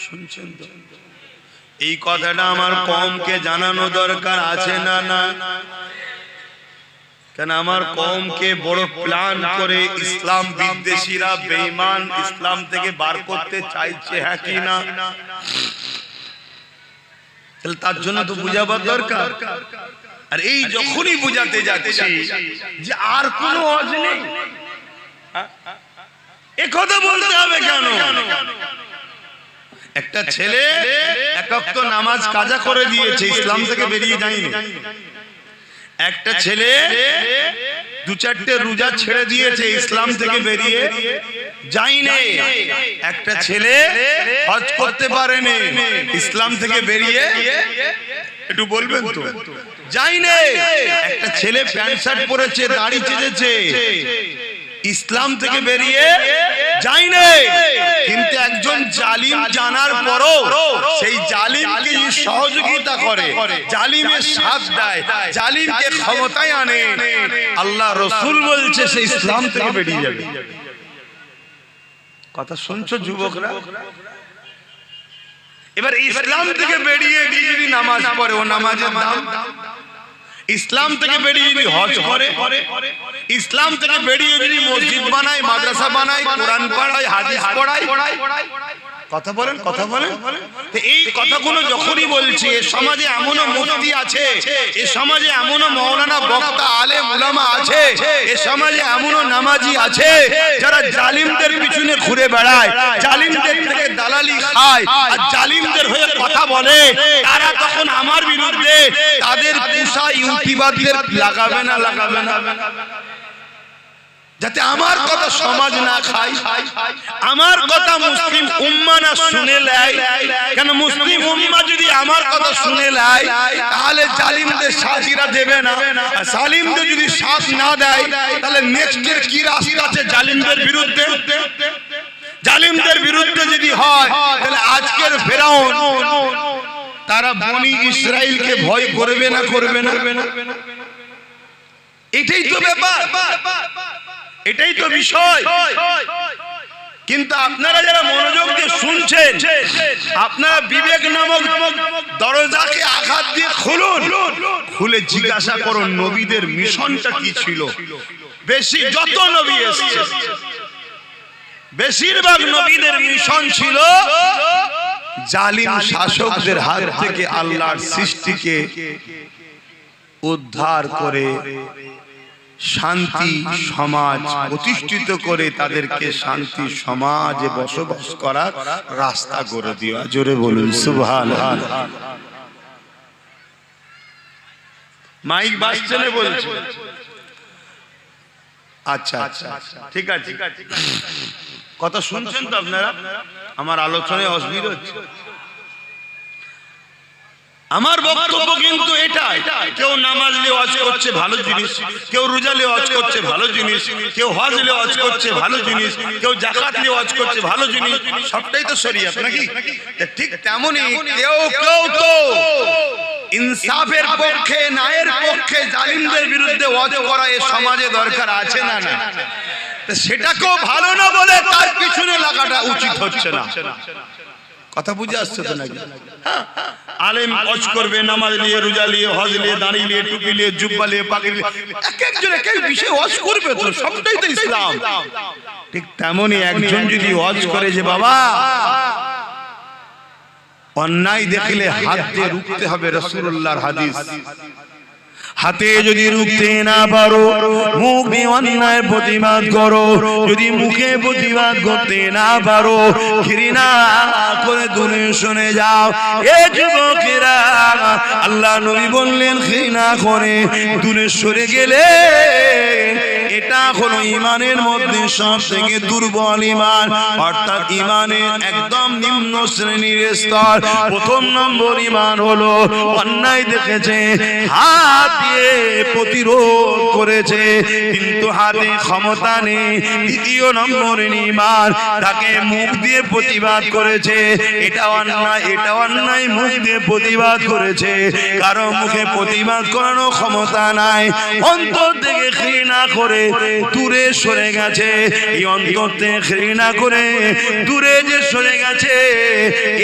শুনছেন তো? এই কথাটা আমার কওমকে জানানো দরকার আছে না? না, কেন আমার কওমকে বড় প্ল্যান করে ইসলাম বিদ্বেষীরা, বেঈমান ইসলাম থেকে বার করতে চাইছে, হ্যাঁ কি না? তাহলে তার জন্য তো বুঝাবার দরকার। আর এই যখনই বুঝাতে যাচ্ছি যে আর কোনো ওয়াজ নেই, এ কথা বলতে হবে কেন? একটা ছেলে এক ওয়াক্ত নামাজ কাজা করে দিয়েছে, ইসলাম থেকে বেরিয়ে যায়নি। একটা ছেলে দু চারটে রোজা ছেড়ে দিয়েছে, ইসলাম থেকে বেরিয়ে যায়নি। একটা ছেলে হজ করতে পারেনি, ইসলাম থেকে বেরিয়ে, একটু বলবেন তো, যায়নি। একটা ছেলে প্যান্ট শার্ট পরেছে, দাড়ি চেঁচেছে, ইসলাম থেকে বেরিয়ে যায়নি। কিন্তু একজন জালিম জানার পরও সেই জালিমকে সহযোগিতা করে, জালিমের সাথ দেয়, জালিমকে ক্ষমতায় আনে, আল্লাহ রাসূল বলছে সে ইসলাম থেকে বেরিয়ে যাবে। কথা শুনছো যুবকরা? এবার ইসলাম থেকে বেরিয়ে গিয়ে যদি নামাজ পড়ে, ও নামাজের দাম। ইসলাম থেকে বেরিয়ে যদি হজ করে, ইসলাম থেকে বেরিয়ে যদি মসজিদ বানায়, মাদ্রাসা বানায়, কোরআন পড়ায়, হাদিস পড়ায়, কথা বলেন, কথা বলেন। এই কথাগুলো যখনই বলছি, এ সমাজে এমনও মুফতি আছে, এ সমাজে এমনও মাওলানা বক্তা আলেম উলামা আছে, এ সমাজে এমনও নামাজি আছে যারা জালিমদের পিছনে ঘুরে বেড়ায়, জালিমদের থেকে দালালি খায়, আর জালিমদের হয়ে কথা বলে। তারা তখন আমার বিরুদ্ধে তাদের পুষা ইউটিউবারদের লাগাবে না, লাগাবে না, যাতে আমার কথা সমাজ না খায়, আমার কথা মুসলিম উম্মাহ না শুনে নেয়। কেন? মুসলিম উম্মাহ যদি আমার কথা শুনে নেয়, তাহলে জালিমদের সাথীরা দেবে না। আর জালিমদের যদি সাথ না দেয়, তাহলে নেক্সটের কি রাস্তা আছে জালিমদের বিরুদ্ধে? জালিমদের বিরুদ্ধে যদি হয়, তাহলে আজকের ফেরাউন তারা বনি ইসরাইলকে ভয় করবে না করবে না? এটাই তো ব্যাপার, এটাই তো বিষয়। কিন্তু আপনারা যারা মনোযোগ দিয়ে শুনছেন, আপনারা বিবেক নামক দরজাকে আঘাত দিয়ে খুলুন, খুলে জিজ্ঞাসা করুন নবীদের মিশনটা কি ছিল। বেশি যত নবী এসেছে বেশিরভাগ নবীদের মিশন ছিল জালিম শাসকদের হাত থেকে আল্লাহর সৃষ্টিকে উদ্ধার করে শান্তি সমাজ প্রতিষ্ঠিত করে তাদেরকে শান্তি সমাজে বসবাস করার রাস্তা করে দেওয়া। জোরে বলুন সুবহানাল্লাহ। মাইক বাজছে না বলছে? আচ্ছা আচ্ছা ঠিক আছে, কথা শুনছেন তো আপনারা? আমার আলোচনায় অসুবিধা হচ্ছে? আমার বক্তব্য কিন্তু এটা, কেউ নামাজ নিয়ে ওয়াজ করছে ভালো জিনিস, কেউ রোজা নিয়ে ওয়াজ করছে ভালো জিনিস, কেউ হজ নিয়ে ওয়াজ করছে ভালো জিনিস, কেউ যাকাত নিয়ে ওয়াজ করছে ভালো জিনিস, সবটাই তো শরীয়ত নাকি? ঠিক তেমনি কেউ কেউ তো ইনসাফের পক্ষে, ন্যায়ের পক্ষে, জালিমদের বিরুদ্ধে ওয়াজ করা এই সমাজে দরকার আছে না? না, সেটাকেও ভালো না বলে তার পিছনে লাগাটা উচিত হচ্ছে না। কথা বুঝে আসছে তো নাকি? আলেম ওয়াজ করবে নামাজ নিয়ে, রোজা নিয়ে, হজ নিয়ে, দাড়ি নিয়ে, টুপি নিয়ে, জুব্বা নিয়ে, পাগড়ি নিয়ে, এক একজন এক এক বিষয়ে ওয়াজ করবে, তো সবটাই তো ইসলাম। ঠিক তেমনি একজন যদি ওয়াজ করে যে বাবা অন্যায় দেখলে হাত দিয়ে রুখতে হবে, রাসূলুল্লাহর হাদিস, হাতে যদি রুখতে না পারো মুখ দিয়ে অন্যায় প্রতিবাদ করো, যদি মুখে প্রতিবাদ করতে না পারো ঘৃণা করে দূরে সরে যাও। এ যুবকেরা, আল্লাহ নবী বললেন ঘৃণা করে দূরে সরে গেলে এটা হলো ইমানের মধ্যে সব থেকে দুর্বল ইমান, অর্থাৎ ইমানের একদম নিম্ন শ্রেণীর স্তর। প্রথম নম্বর ইমান হলো অন্যায় দেখেছে হাত দিয়ে প্রতিরোধ করেছে, কিন্তু হাতে ক্ষমতা নেই। দ্বিতীয় নম্বর ইমান, তাকে মুখ দিয়ে প্রতিবাদ করেছে, এটা অন্যায়, এটা অন্যায়, মুখ দিয়ে প্রতিবাদ করেছে, কারো মুখে প্রতিবাদ করানোর ক্ষমতা নাই। অন্তর থেকে ঘৃণা করে দূরে সরে গেছে, এই অন্তর থেকে ঘৃণা করে দূরে যে সরে গেছে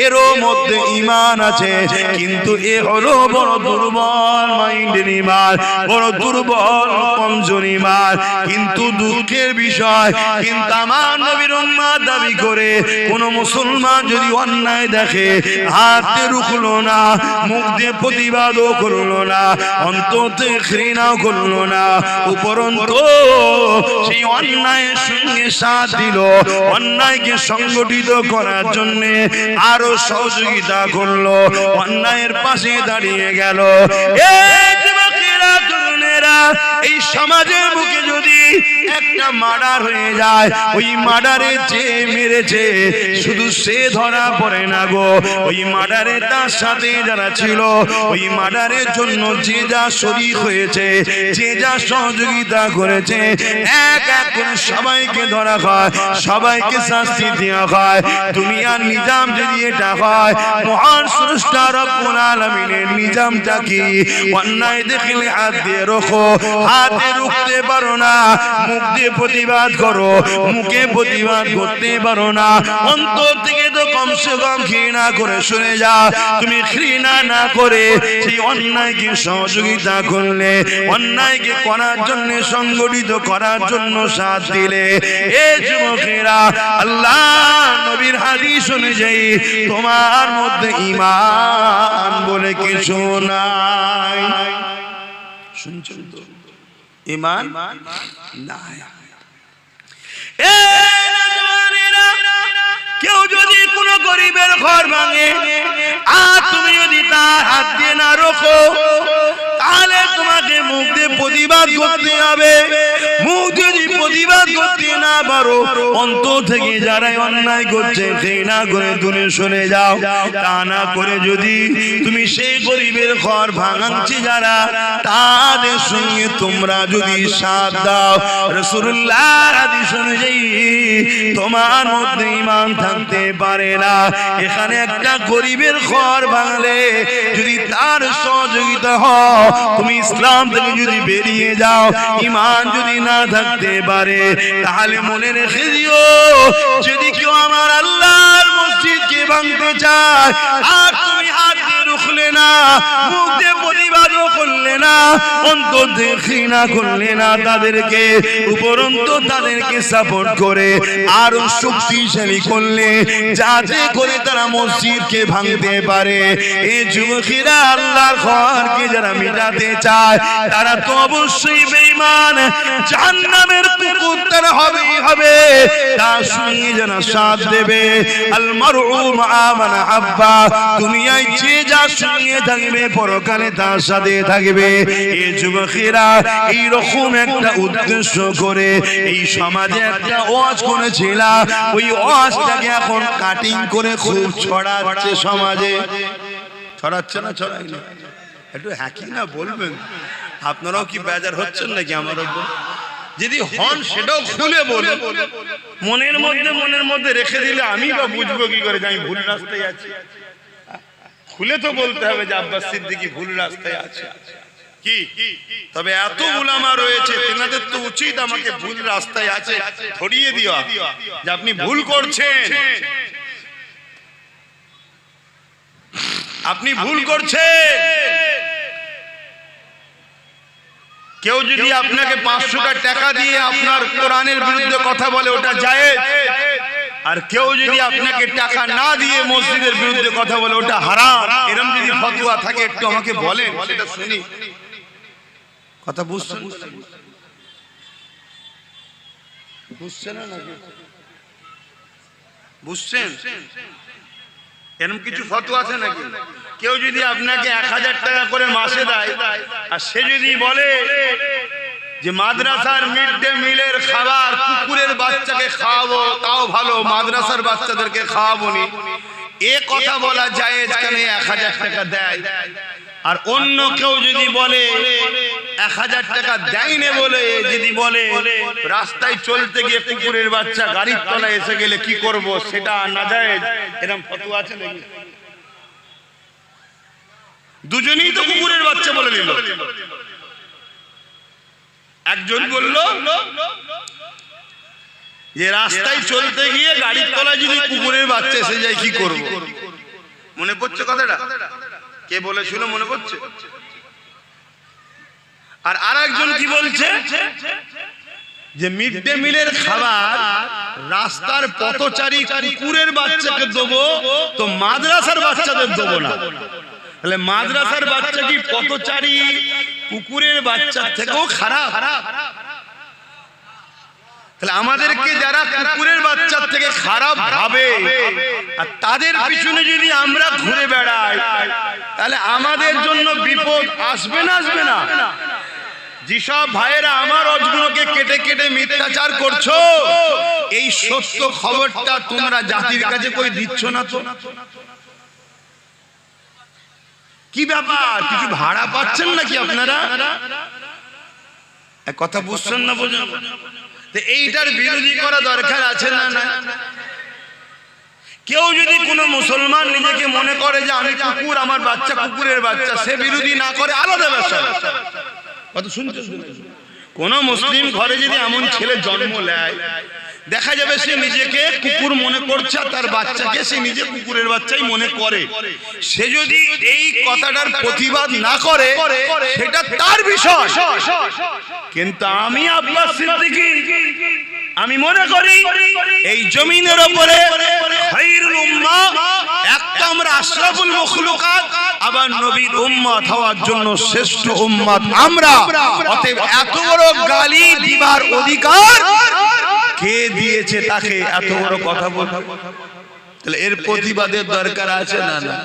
এরও মধ্যে ঈমান আছে, কিন্তু এ হলো বড় দুর্বল মাইন্ডের ঈমান, বড় দুর্বল কমজোর ঈমান। কিন্তু দুঃখের বিষয়, কিন্তু আমার নবীর উম্মত দাবি করে কোন মুসলমান যদি অন্যায় দেখে হাতে রুখলো না, মুখ দিয়ে প্রতিবাদও করলো না, অন্তর থেকে ঘৃণাও করলো না, উপরন্তু সেই অন্যায়ের সঙ্গে সাথ দিল, অন্যায়কে সংগঠিত করার জন্য আরো সহযোগিতা করলো, অন্যায়ের পাশে দাঁড়িয়ে গেল। এই সমাজের বুকে যদি একটা মার্ডার হয়ে যায়, ওই মার্ডারে যে মেরেছে শুধু সে ধরা পড়ে না গো, ওই মার্ডারে তার সাথে যারা ছিল, ওই মার্ডারের জন্য যে যা শরীক হয়েছে, যে যা সহযোগিতা করেছে, এক এক করে সবাইকে ধরা হয়, সবাইকে শাস্তি দেওয়া হয়। দুনিয়ার নিজাম যদি এটা হয়, মহান স্রষ্টা রব্বুল আলামিনের নিজামটা কি? অন্যায় দেখলে হাত দিয়ে রোখো, হাতে রুখতে পারো না, মুখ দিয়ে প্রতিবাদ করো, মুখে প্রতিবাদ করতে পারো না, অন্তর থেকে তো কমসে কম ঘৃণা করে শুনে যাও। তুমি ঘৃণা না করে সেই অন্যায়কে সহযোগিতা করলে, অন্যায়কে করার জন্য, সংগঠিত করার জন্য সাথ দিলে, এ যুবকেরা, আল্লাহ নবীর হাদিস অনুযায়ী তোমার মধ্যে ঈমান বলে কিছু নাই। শুনছেন তো? ঈমান নাই। কেউ যদি কোন গরিবের ঘর ভাঙে আর তুমি যদি তার হাত দিয়ে না রোখো, তাহলে তোমাকে মুখ দিয়ে প্রতিবাদ করতে হবে, মুখ যদি প্রতিবাদ করতে না পারো, অন্তর থেকে যারাই অন্যায় করছে ঘৃণা করে দূরে সরে যাও। তা না করে যদি তুমি সেই গরিবের ঘর ভাঙাচ্ছি যারা, তাদের সঙ্গে তোমরা যদি সাথ দাও, রাসূলুল্লাহর হাদিস অনুযায়ী তোমার মধ্যে ঈমান থাকতে পারে না। এখানে একটা গরিবের ঘর ভাঙলে যদি তার সহযোগিতা হয়, তুমি ইসলাম থেকে যদি বেরিয়ে যাও, ঈমান যদি না থাকতে পারে, তাহলে মনে রেখে দিও, যদি কেউ আমার আল্লাহর মসজিদকে ভাঙতে চায় আর তুমি হাত দিয়ে রুখলে না, মুখ দিয়ে প্রতিবাদও করলে না, অন্তর দিয়ে ঘৃণা করলে না তাদেরকে, উপরন্তু তাদেরকে সাপোর্ট করে আরো শক্তিশালী করলে, যাতে করে তারা মসজিদকে ভাঙতে পারে। এই যুবকেরা আল্লাহর ঘরকে যারা মিটাতে চায়, তারা তো অবশ্যই বেঈমান, জাহান্নামের কুকুর তারা হবেই হবে। তার সঙ্গে যারা সাথ দেবে, আল মারউ মা মান আহাব্বা, দুনিয়ায় যে যার সঙ্গে থাকবে পরকালে তার সাথে থাকবে। এই যুবকেরা এইরকম একটা উদ্দেশ্য করে এই সমাজে একটা ওয়াজ করেছিল, ওই ওয়াজটাকে এখন কাটিং করে খুব ছড়াচ্ছে সমাজে। ছড়াচ্ছে না, ছড়াই না? একটু হ্যাকি না বলবেন? আপনারাও কি বেজার হচ্ছেন নাকি আমার উপর? যদি হন সেটাও খুলে বলুন। মনের মধ্যে রেখে দিলে আমি বা বুঝবো কি করে যে আমি ভুল রাস্তায় আছি? খুলে তো বলতে হবে যে আব্বাস সিদ্দিকী ভুল রাস্তায় আছে। কি তবে এত উলামা রয়েছে, তেনাদের তো উচিত আমাকে ভুল রাস্তায় আছে ধরিয়ে দেওয়া, যে আপনি ভুল করছেন, আপনি ভুল করছেন। কেউ যদি আপনাকে 500 টাকা দিয়ে আপনার কোরআনের বিরুদ্ধে কথা বলে, ওটা জায়েজ। আর কেউ যদি আপনাকে টাকা না দিয়ে মসজিদের বিরুদ্ধে কথা বলে, ওটা হারাম। এরকম যদি ফতোয়া থাকে একটু আমাকে বলেন, সেটা শুনি। কথা বুঝছেন? বুঝছেন না নাকি? বুঝছেন? এরকম কিছু ফতোয়া আছে নাকি? কেউ যদি আপনাকে 1000 টাকা করে মাসে দেয়, আর সে যদি বলে যে মাদ্রাসার মিড ডে মিলের খাবার কুকুরের বাচ্চাকে খাওয়াবো, তাও ভালো, মাদ্রাসার বাচ্চাদেরকে খাওয়াবো নি, এ কথা বলা জায়েজ কেন? 1000 টাকা দেয়। আর অন্য কেউ যদি বলে 1000 টাকা দেয়নি বলে, যদি বলে রাস্তায় চলতে গিয়ে কুকুরের বাচ্চা গাড়ির তলায় এসে গেলে কি করব, সেটা নাজায়েজ, এরকম ফতোয়া আছে নাকি? দুজনেই তো কুকুরের বাচ্চা বলে দিল। একজন বলল যে রাস্তায় চলতে গিয়ে গাড়ির তলায় যদি কুকুরের বাচ্চা এসে যায় কি করব? মনে পড়ছে কথাটা? কে বলেছিল মনে পড়ছে? আর আরেকজন কি বলছে যে মিড ডে মিলের খাবার রাস্তার পথচারী কুকুরের বাচ্চাকে দেবো, তো মাদ্রাসার বাচ্চাদের দেবো না। তাহলে মাদ্রাসার বাচ্চা কি পথচারী কুকুরের বাচ্চার থেকেও খারাপ? তাহলে আমাদেরকে যারা কুকুরের বাচ্চার থেকে খারাপ ভাবে, আর তাদের পিছনে যদি আমরা ঘুরে বেড়াই, তাহলে আমাদের জন্য বিপদ আসবে না? আসবে না? যেসব ভাইয়েরা আমার অজগুলোকে কেটে কেটে মিথ্যাচার করছো, এই সত্য খবরটা তোমরা জাতির কাছে কই দিচ্ছ না তো? কি ব্যাপার? কিছু ভাড়া পাচ্ছেন নাকি আপনারা? কথা বুঝছেন না? বোঝেন? এইটার বিরোধী করা দরকার আছে না? না। কেউ যদি কোনো মুসলমান নিজেকে মনে করে যে আমি কুকুর, আমার বাচ্চা কুকুরের বাচ্চা, সে বিরোধী না করে, আলাদা ব্যাপার। কথা শুনতে কোন মুসলিম ঘরে যদি এমন ছেলে জন্ম নেয়, দেখা যাবে সে নিজেকে কুকুর মনে করছে, তার বাচ্চাকে সে নিজে কুকুরের বাচ্চাই মনে করে। সে যদি এই কথাটার প্রতিবাদ না করে, সেটা তার বিষয়। কিন্তু আমি আব্বাস সিদ্দিকী, আমি মনে করি এই জমিনের উপরে খায়রুল উম্মাহ, একটা আমরা আশরাফুল মাখলুকাত, আবার নবীর উম্মত হওয়ার জন্য শ্রেষ্ঠ উম্মত আমরা। অতএব এত বড় গালি দিবার অধিকার কে দিয়েছে তাকে এত বড় কথা বলতে? তাহলে এর প্রতিবাদের দরকার আছে না? না।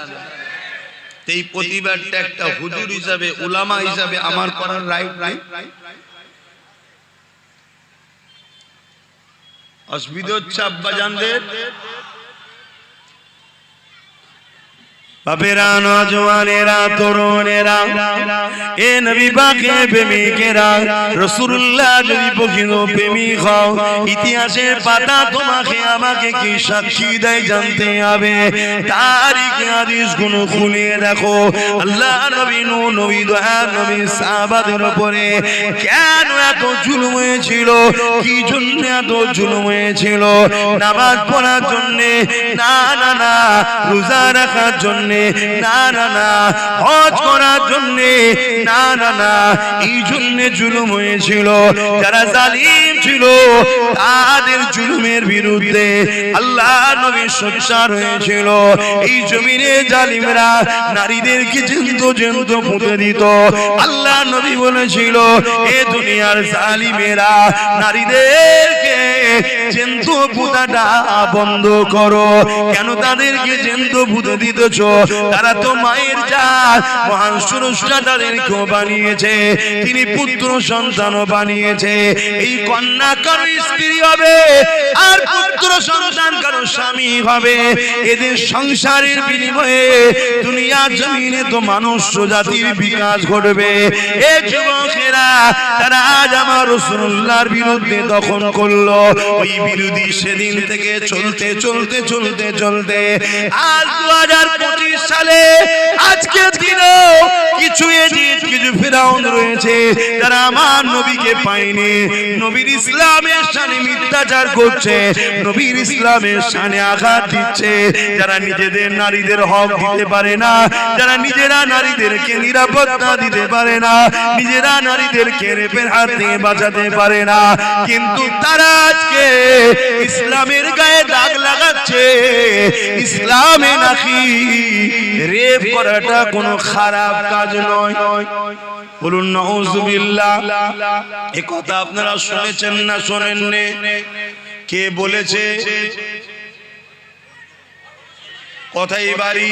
এই প্রতিবাদটা একটা হুজুর হিসাবে, উলামা হিসাবে আমার করার রাইট নাই? অসুবিধা হচ্ছে আব্বা জানদের বাপেরা নওজওয়ানেরা তরুণেরা এ নবী পাকের প্রেমিকেরা রাসূলুল্লাহ যদি প্রকৃত প্রেমিক হও ইতিহাসের পাতা তোমাকে আমাকে কি সাক্ষী দেয় জানতে হবে তারিখে হাদিস গুলো খুলে দেখো আল্লাহ নবী নবী দয়ার নবী সাহাবাদের উপরে কেন এত জুলুম হয়েছিল কি জন্য এত জুলুম হয়েছিল নামাজ পড়ার জন্য না না না রোজা রাখার জন্য না না না হজ করার জন্য না না না এই জন্য জুলুম হয়েছিল যারা জালিম ছিল তাদের জুলুমের বিরুদ্ধে আল্লাহ নবী সোচ্চার হয়েছিল এই জমিনে জালিমরা নারীদেরকে জিন্দো জিন্দো পুঁতে দিত আল্লাহ নবী বলেছিল এ দুনিয়ার জালিমেরা নারীদেরকে জিন্দো পুঁতাটা বন্ধ করো কেন তাদেরকে জিন্দো পুঁতে দিতেছো তারা তো মায়ের জাত মহান স্রষ্টা তাদেরকেও বানিয়েছে তিনি পুত্র সন্তানও বানিয়েছে এই কন্যা কারো স্ত্রী হবে আর পুত্র সন্তান কারো স্বামী হবে এদের সংসারের বিনিময়ে দুনিয়া জমিনে তো মানুষ জাতির বিকাশ ঘটবে এই যুবকেরা তারা আজ আমার রাসূলুল্লাহর বিরুদ্ধে দখল করলো ওই বিরোধী সেদিন থেকে চলতে চলতে চলতে চলতে আজ 2025 সালে আজকে দিনও কিছু এজিদ কিছু ফিরাউন রয়েছে যারা আমার নবীকে পায়নি নবীর ইসলামের শানে মিথ্যাচার করছে নবীর ইসলামের শানে আঘাত দিচ্ছে যারা নিজেদের নারীদের হক দিতে পারে না যারা নিজেরা নারীদেরকে নিরাপত্তা দিতে পারে না নিজেরা নারীদেরকে রেপের হাত থেকে বাঁচাতে পারে না কিন্তু তারা আজকে ইসলামের গায়ে দাগ লাগাচ্ছে ইসলামে নাকি রেপ করাটা কোনো খারাপ কাজ নয় বলুন নাউযুবিল্লাহ এই কথা আপনারা শুনেছেন না শোনেননি কে বলেছে কথাই বাড়ি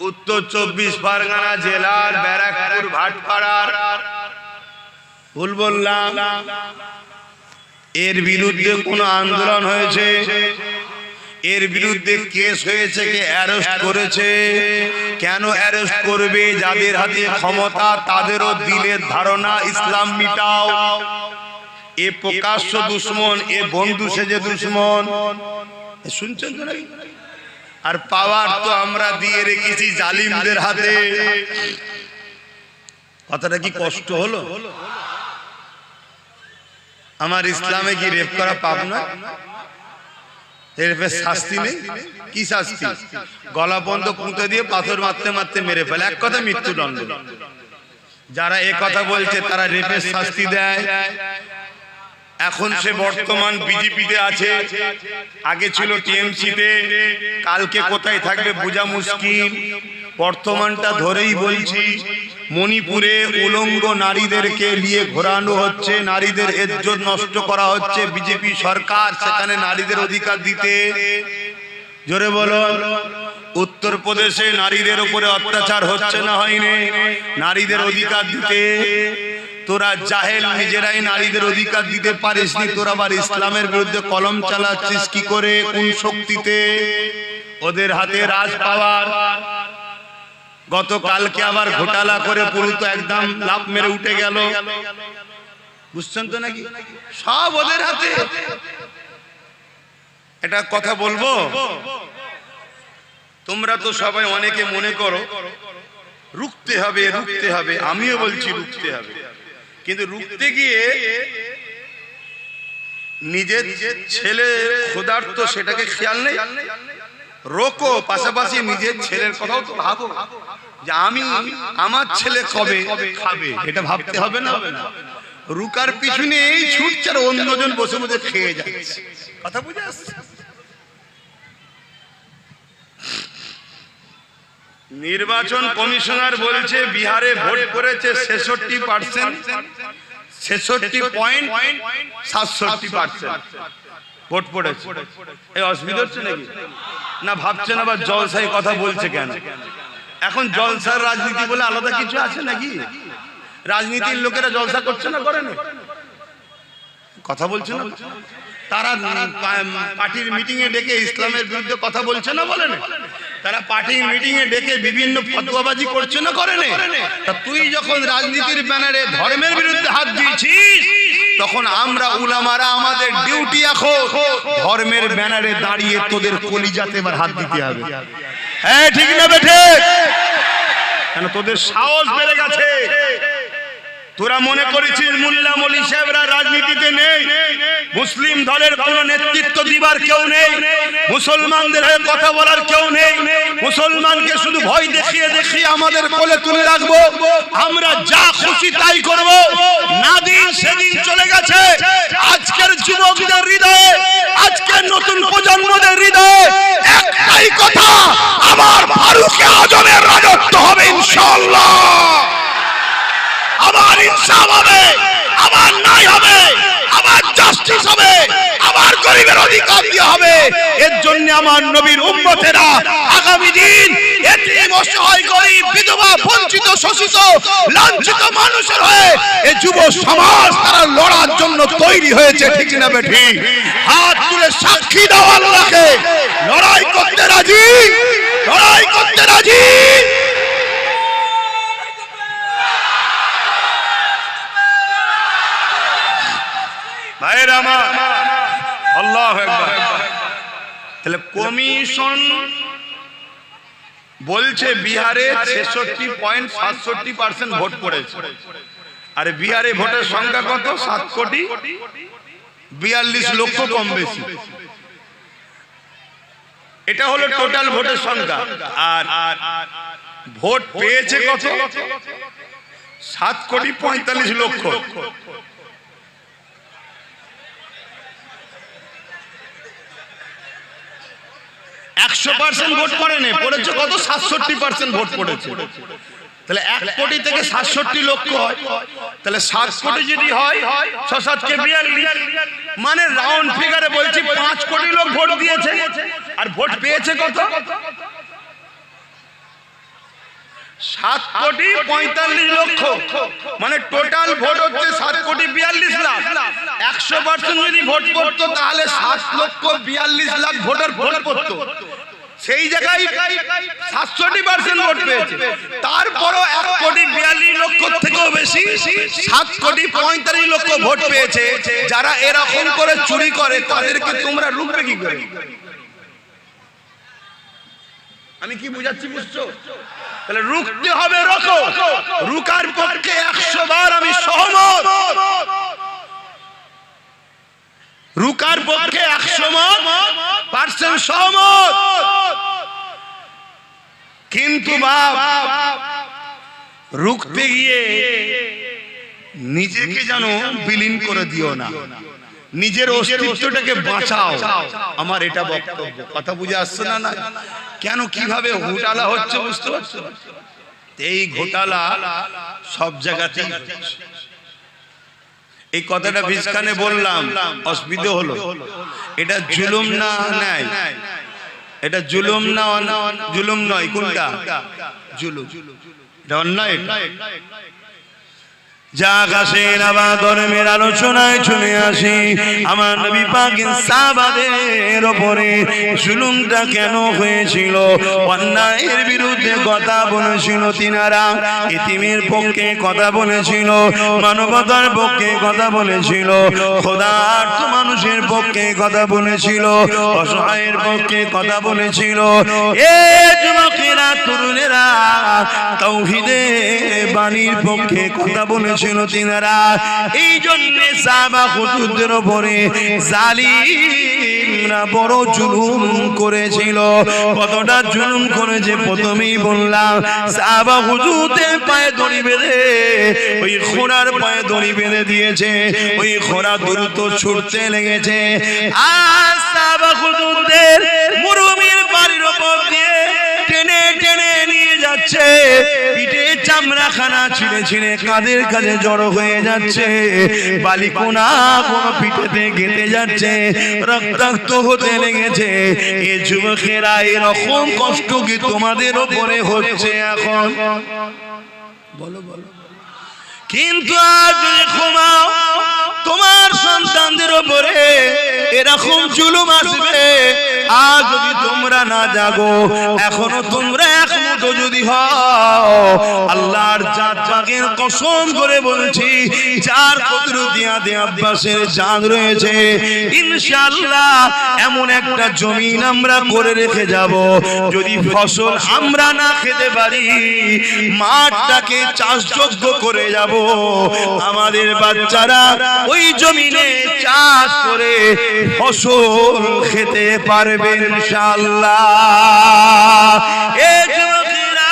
উত্তর 24 পরগনা জেলার ব্যারাকপুর ভাটপাড়ার ভুল বললাম এর বিরুদ্ধে কোনো আন্দোলন হয়েছে এর বিরুদ্ধে কেস হয়েছে কে অ্যারেস্ট করেছে কেন অ্যারেস্ট করবে যাদের হাতে ক্ষমতা তাদেরও দিলের ধারণা ইসলাম মিটাও এ প্রকাশ্য দুশমন এ বন্ধু সেজে দুশমন শুনছেন তো নাকি আর পাওয়ার তো আমরা দিয়ে রেখেছি জালিমদের হাতে কথাটা কি কষ্ট হলো আমার ইসলামে কি রেপ করা পাপ না রেপের শাস্তি নেই কি শাস্তি গলা বন্ধ পুঁতে দিয়ে পাথর মারতে মারতে মেরে ফেলে এক কথা মৃত্যুদণ্ড যারা এ কথা বলছে তারা রেপের শাস্তি দেয় এখন সে বর্তমান বিজেপিতে আছে আগে ছিল টিএমসিতে কালকে কোথায় থাকবে বোঝা মুশকিল বর্তমানটা ধরেই বলছি মণিপুরে উলঙ্গ নারীদেরকে নিয়ে ঘোরানো হচ্ছে নারীদের ইজ্জত নষ্ট করা হচ্ছে বিজেপি সরকার সেখানে নারীদের অধিকার দিতে জোরে বলো উত্তরপ্রদেশে নারীদের উপরে অত্যাচার হচ্ছে না হয়নি নারীদের অধিকার দিতে তোরা জাহেল নিজেরাই নারীদের অধিকার দিতে পারিস নি তোরা আবার ইসলামের বিরুদ্ধে কলম চালাচ্ছিস কি করে কোন শক্তিতে ওদের হাতে রাজ পাওয়ার গতকালকে আবার ঘোটালা করে পুরো তো একদম লাভ মেরে উঠে গেল বুঝছেন তো নাকি সব ওদের হাতে এটা কথা বলবো তোমরা তো সবাই অনেকে মনে করো রুখতে হবে আমিও বলছি রুখতে হবে কিন্তু রুখতে গিয়ে নিজের ছেলে ক্ষুধার্ত সেটাকে খেয়াল নেই রোকো পাশাপাশি নিজের ছেলের কথাও তো ভাবো যে আমি আমার ছেলে কবে খাবে এটা ভাবতে হবে না রুকার পিছনে এই ছুটছে আর অন্যজন বসে বসে খেয়ে যাচ্ছে কথা বুঝে আসছে নির্বাচন কমিশনার বলছে বিহারে ভোট করেছে 66%, 66.67% ভোট পড়েছে এই অসুবিধা হচ্ছে নাকি না ভাবছেন আবার জলসাই কথা বলছে কেন এখন জলসার রাজনীতি বলে আলাদা কিছু আছে নাকি রাজনীতির লোকেরা জলসা করছে না করে না কথা বলছে না তারা পার্টির মিটিং এ ডেকে ইসলামের বিরুদ্ধে কথা বলছে না, বলে না? তারা পার্টির মিটিং এ ডেকে বিভিন্ন ফতোয়াবাজি করছে না, করে না? তা তুই যখন রাজনীতির ব্যানারে ধর্মের বিরুদ্ধে হাত দিয়েছিস, তখন আমরা উলামারা আমাদের ডিউটি এখন ধর্মের ব্যানারে দাঁড়িয়ে তোদের কলিজাতে এবার হাত দিতে হবে। হ্যাঁ, ঠিক না বেঠে? কেন তোদের সাহস বেড়ে গেছে। তোরা মনে করেছিস মোল্লা মলি সাহেবরা রাজনীতিতে নেই, মুসলিম দলের কোন নেতৃত্ব দিবার কেউ নেই, মুসলমানদের হয়ে কথা বলার কেউ নেই, মুসলমানকে শুধু ভয় দেখিয়ে দেখিয়ে আমাদের কোলে তুলে রাখবো, আমরা যা খুশি তাই করব। না দিন সেদিন চলে গেছে। আজকের যুবকদের হৃদয়ে, আজকের নতুন প্রজন্মদের হৃদয়ে একটাই কথা, আমার ফারুক আজমের রাজত্ব হবে ইনশাআল্লাহ। আবার ইনসাফ হবে, আবার ন্যায় হবে, আবার জাস্টিস হবে, আবার গরিবের অধিকার দিয়ে হবে। এর জন্য আমার নবীর উম্মতেরা আগামী দিন এতিম, অসহায়, গরিব, বিধবা, বঞ্চিত, শোষিত, লাঞ্ছিত মানুষের হয়ে এই যুব সমাজ তারা লড়ার জন্য তৈরি হয়েছে। ঠিক না বেঠি? হাত তুলে সাক্ষী দাও আল্লাহকে, লড়াই করতে রাজি, লড়াই করতে রাজি। ভাইরা আমার, আল্লাহু আকবার। তাহলে কমিশন বলছে বিহারে 66.67% ভোট পড়েছে। আর বিহারে ভোটের সংখ্যা কত? 7,42,00,000 কম বেশি। এটা হলো টোটাল ভোটের সংখ্যা। আর ভোট পেয়েছে কত? 7,45,00,000। 100% ভোট পড়েনি, পড়েছে কত? 67% ভোট পড়েছে। তাহলে 1 কোটি থেকে 67 লক্ষ হয়, তাহলে 7 কোটি যদি হয় 6-7 কে 42, মানে রাউন্ড ফিগারে বলছি 5 কোটি লোক ভোট দিয়েছে। আর ভোট পেয়েছে কত? 7,45,00,000। মানে টোটাল ভোট হচ্ছে 7,42,00,000। 100% যদি ভোট পড়তো তাহলে 7,42,00,000 ভোটার ভোট পড়তো। সেই জায়গায় 67% ভোট পেয়েছে। তারপরও 1,42,00,000 থেকেও বেশি 7,45,00,000 ভোট পেয়েছে। যারা এরকম করে চুরি করে তাদেরকে তোমরা রুখবে কি করে? আমি কি বুঝাচ্ছি, বুঝছো? তাহলে রুখতে হবে, রোখো। রুকার পক্ষে 100 বার আমি সহমত, রুকার পক্ষে 100% সহমত। কিন্তু বাপ, রুখতে গিয়ে নিজেকে যেন বিলীন করে দিও না, নিজের অস্তিত্বটাকে বাঁচাও। আমার এটা বক্তব্য। কথা বুঝে আসছে না? না কেন, কিভাবে ঘোটালা হচ্ছে বুঝতে পারছো? এই ঘোটালা সব জায়গাতেই। এই কথাটা ভিসকানে বললাম, অসুবিধা হলো। এটা জুলুম না নাই? এটা জুলুম না? জুলুম নয়। কোনটা জুলুম? এটা অন্যায়। যাক আসেন আবার ধর্মের আলোচনায় চলে আসি। আমার নবী পাকের সাহাবাদের উপরে জুলুমটা কেন হয়েছিল? অন্যায়ের বিরুদ্ধে কথা বলেছিল তিনারা, ইতিমের পক্ষে কথা বলেছিল, মানবতার পক্ষে কথা বলেছিল, খোদার্থ মানুষের পক্ষে কথা বলেছিল, অসহায়ের পক্ষে কথা বলেছিল। এ যুবকেরা, তরুণেরা, তাওহীদের বাণীর পক্ষে কথা বলেছিল তিনারা। এই জন্য সাহাবা হুজুরদের উপরে জালিমরা বড় জুলুম করেছিল। কতটা জুলুম করেছে প্রথমেই বললাম। সাহাবা হুজুরদের পায়ে দড়ি বেঁধে, ওই ঘোড়ার পায়ে দড়ি বেঁধে দিয়েছে। ওই ঘোড়া দ্রুত ছুটতে লেগেছে। আর সাহাবা হুজুরদের মরুভূমির বাড়ির উপর দিয়ে টেনে টেনে নিয়ে যাচ্ছে। পিঠে চামড়াখানা ছিঁড়ে ছিঁড়ে কাঁধের কাছে জড়ো হয়ে যাচ্ছে। বালিকোনা কোনো পিঠেতে গেঁথে যাচ্ছে, রক্তাক্ত হতে লেগেছে। এ যুবকেরা, এরকম কষ্ট কি তোমাদের ওপরে হচ্ছে এখন? বলো বলো। কিন্তু আজ যদি ঘুমাও, তোমার সন্তানদের উপরে এরকম জুলুম আসবে। আর যদি তোমরা না জাগো, এখনো তোমরা এক মুঠো যদি হও, আল্লাহর জাত পাকের কসম করে বলছি, যার কুদরতি আদে আব্বাসের জান রয়েছে, ইনশাআল্লাহ এমন একটা জমিন আমরা করে রেখে যাব, যদি ফসল আমরা না খেতে পারি, মাঠটাকে চাষযোগ্য করে যাব, আমাদের বাচ্চারা ওই জমিনে চাষ করে ফসল খেতে পারবে ইনশাআল্লাহ। এ যুবকেরা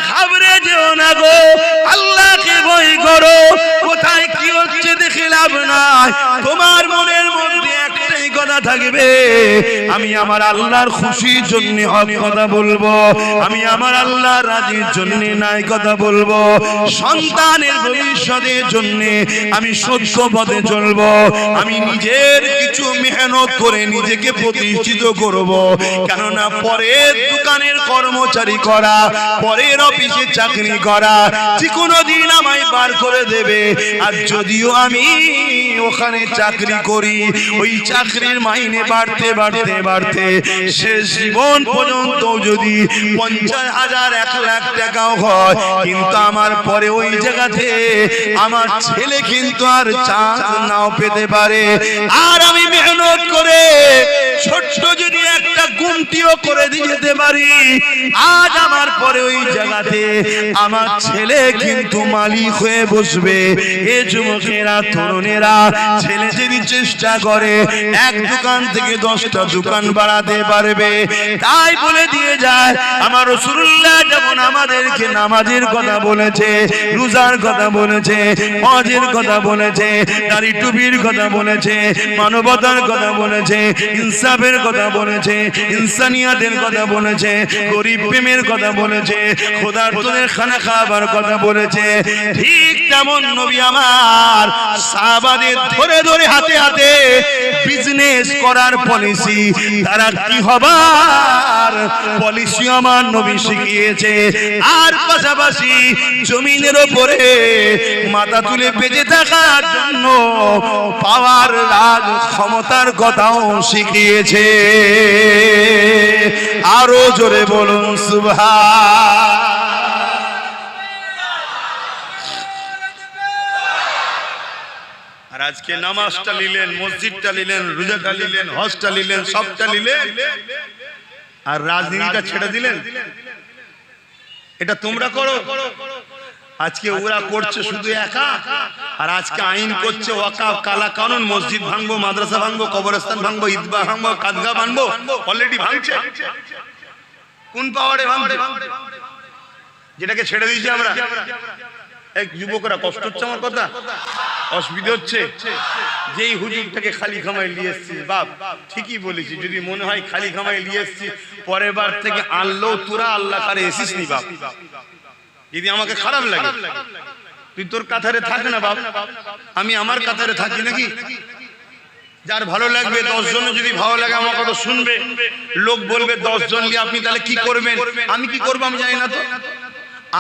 ঘাবড়ে যেও না গো, আল্লাহকে ভয় করো। কোথায় কি হচ্ছে দেখে লাভ নাই, তোমার মনের মধ্যে একটাই কথা থাকবে, আমি আমার আল্লাহর খুশির জন্য হক কথা বলবো, আমি আমার আল্লাহর রাজির জন্য নাই কথা বলবো, সন্তানের ভবিষ্যতের জন্য আমি সত্য পথে চলবো, আমি নিজের কিছু মেহনত করে নিজেকে প্রতিষ্ঠিত করব। কেননা পরের দোকানের কর্মচারী করা, পরের অফিসে চাকরি করা যে কোনো দিন আমায় বার করে দেবে। আর যদিও আমি ওখানে চাকরি করি, ওই চাকরির মাইনে বাড়তে বাড়তে বাড়তে শেষ জীবন পর্যন্ত যদি 50,000 1 লাখ টাকাও হয়, কিন্তু আমার পরে ওই জায়গাতে আমার ছেলে কিন্তু আর চান্স নাও পেতে পারে। আর আমি মেহনত করে ছোট্ট যদি একটা গুমটিও করে দিয়ে যেতে পারি, আজ আমার পরে ওই জায়গাতে আমার ছেলে কিন্তু মালিক হয়ে বসবে। এ যুবকেরা, তরুণেরা, ছেলে যদি চেষ্টা করে এক দোকান থেকে 10টা দোকান বাড়াতে পারবে। তাই বলে দিয়ে যায় আমার রাসূলুল্লাহ যেমন আমাদেরকে নামাজের কথা বলেছে, রোজার কথা বলেছে, হজের কথা বলেছে, দাড়ি টুপির কথা বলেছে, মানবতার কথা বলেছে, ইনসাফের কথা বলেছে, ইনসানিয়াতের কথা বলেছে, গরিব প্রেমের কথা বলেছে, খোদার খানা খাবার কথা বলেছে, ঠিক তেমন নবী আমার সাহাবাদের ধরে ধরে হাতে হাতে বিজনেস করার পলিসি, তারা কি হবার পলিসি আমার নবী শিখিয়েছে। আর পাশাপাশি জমিনের উপরে মাথা তুলে বেঁচে থাকার জন্য পাওয়ার রাজ ক্ষমতার কথাও শিখিয়েছে। আরো জোরে বলুন সুবহান। আর আজকে নামাজটা নিলেন, মসজিদটা নিলেন, রোজাটা নিলেন, হজটা নিলেন, সবটা নিলেন, আর রাজনীতিটা ছেড়ে দিলেন। এটা তোমরা করো, আজকে ওরা করছে শুধু একা। আর আজকে আইন করছে ওয়াকাফ, কালা কানুন, মসজিদ ভাঙবো, মাদ্রাসা ভাঙবো, কবরস্থান ভাঙবো, ঈদগাহ ভাঙবো, কাদগা ভাঙবো, অলরেডি ভাঙছে। কোন পাওয়ারে ভাঙছে? যেটাকে ছেড়ে দিয়েছি আমরা। এক যুবকরা, কষ্ট হচ্ছে আমার কথা, অসুবিধা হচ্ছে, যেই হুজুরটাকে খালি খামাই নিয়ে এসছি, বাপ ঠিকই বলেছি, যদি মনে হয় খালি খামাই নিয়ে এসছি, পরের বার থেকে আনলেও তোরা আল্লাহ কারে এসিস নি বাপ। যদি আমাকে খারাপ লাগে, তুই তোর কাতারে থাক না বাপ, আমি আমার কাতারে থাকি নাকি? যার ভালো লাগবে 10 জন, যদি ভালো লাগে আমার কথা শুনবে, লোক বলবে 10 জন নিয়ে আপনি তাহলে কি করবেন? আমি কি করবো আমি জানি না তো,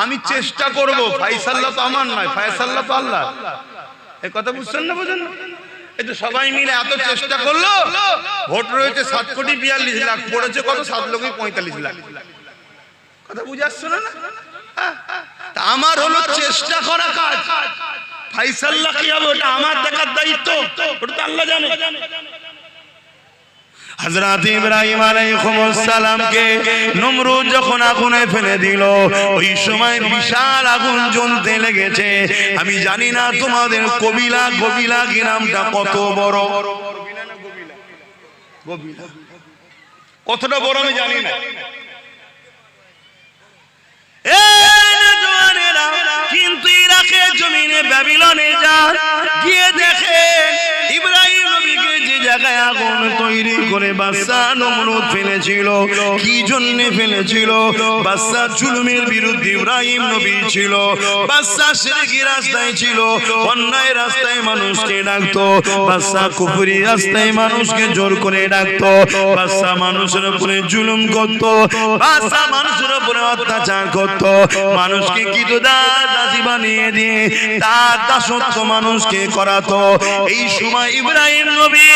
আমি চেষ্টা করব। ফায়সাল্লাহ তো আমার নয়, ফায়সাল্লাহ তো আল্লাহ। এই কথা বুঝছেন না? বুঝেন না? এই তো সবাই মিলে এত চেষ্টা করলো, ভোট রয়েছে 7,42 লাখ, পড়েছে কত? 7 লক্ষ 45 লাখ। কথা বুঝে আসছে না? তা আমার হলো চেষ্টা করা কাজ, ফায়সাল্লাহ কি হবে ওটা আমার দেখার দায়িত্ব, ওটা তো আল্লাহ জানে। হযরত ইব্রাহিম আলাইহিস সালামকে নমরুদ যখন আগুনে ফেলে দিল, ওই সময় বিশাল আগুন জ্বলতে লেগেছে। আমি জানি না তোমাদের কবিলা গ্রামটা কত বড়, কতটা বড় আমি জানি না। কিন্তু ইরাকের জমিনে, ব্যাবিলনে যান, গিয়ে দেখে ইব্রাহিম নবীকে যে এলাকায় আগুন তৈরি করে বাদশা নমরুদ ফেলেছিল। কি জন্য ফেলেছিল? বাদশা জুলুমের বিরুদ্ধে ইব্রাহিম নবী ছিল, বাদশা শিরকি রাস্তায় ছিল, অন্যায় রাস্তায় মানুষকে ডাকতো, বাদশা কুফরি রাস্তায় মানুষকে জোর করে ডাকতো, বাদশা মানুষের উপরে জুলুম করত, বাদশা মানুষের উপরে অত্যাচার করত, মানুষকে দাসী বানিয়ে দিয়ে তার দাসত্ব মানুষকে করাতো। এই সময় ইব্রাহিম নবী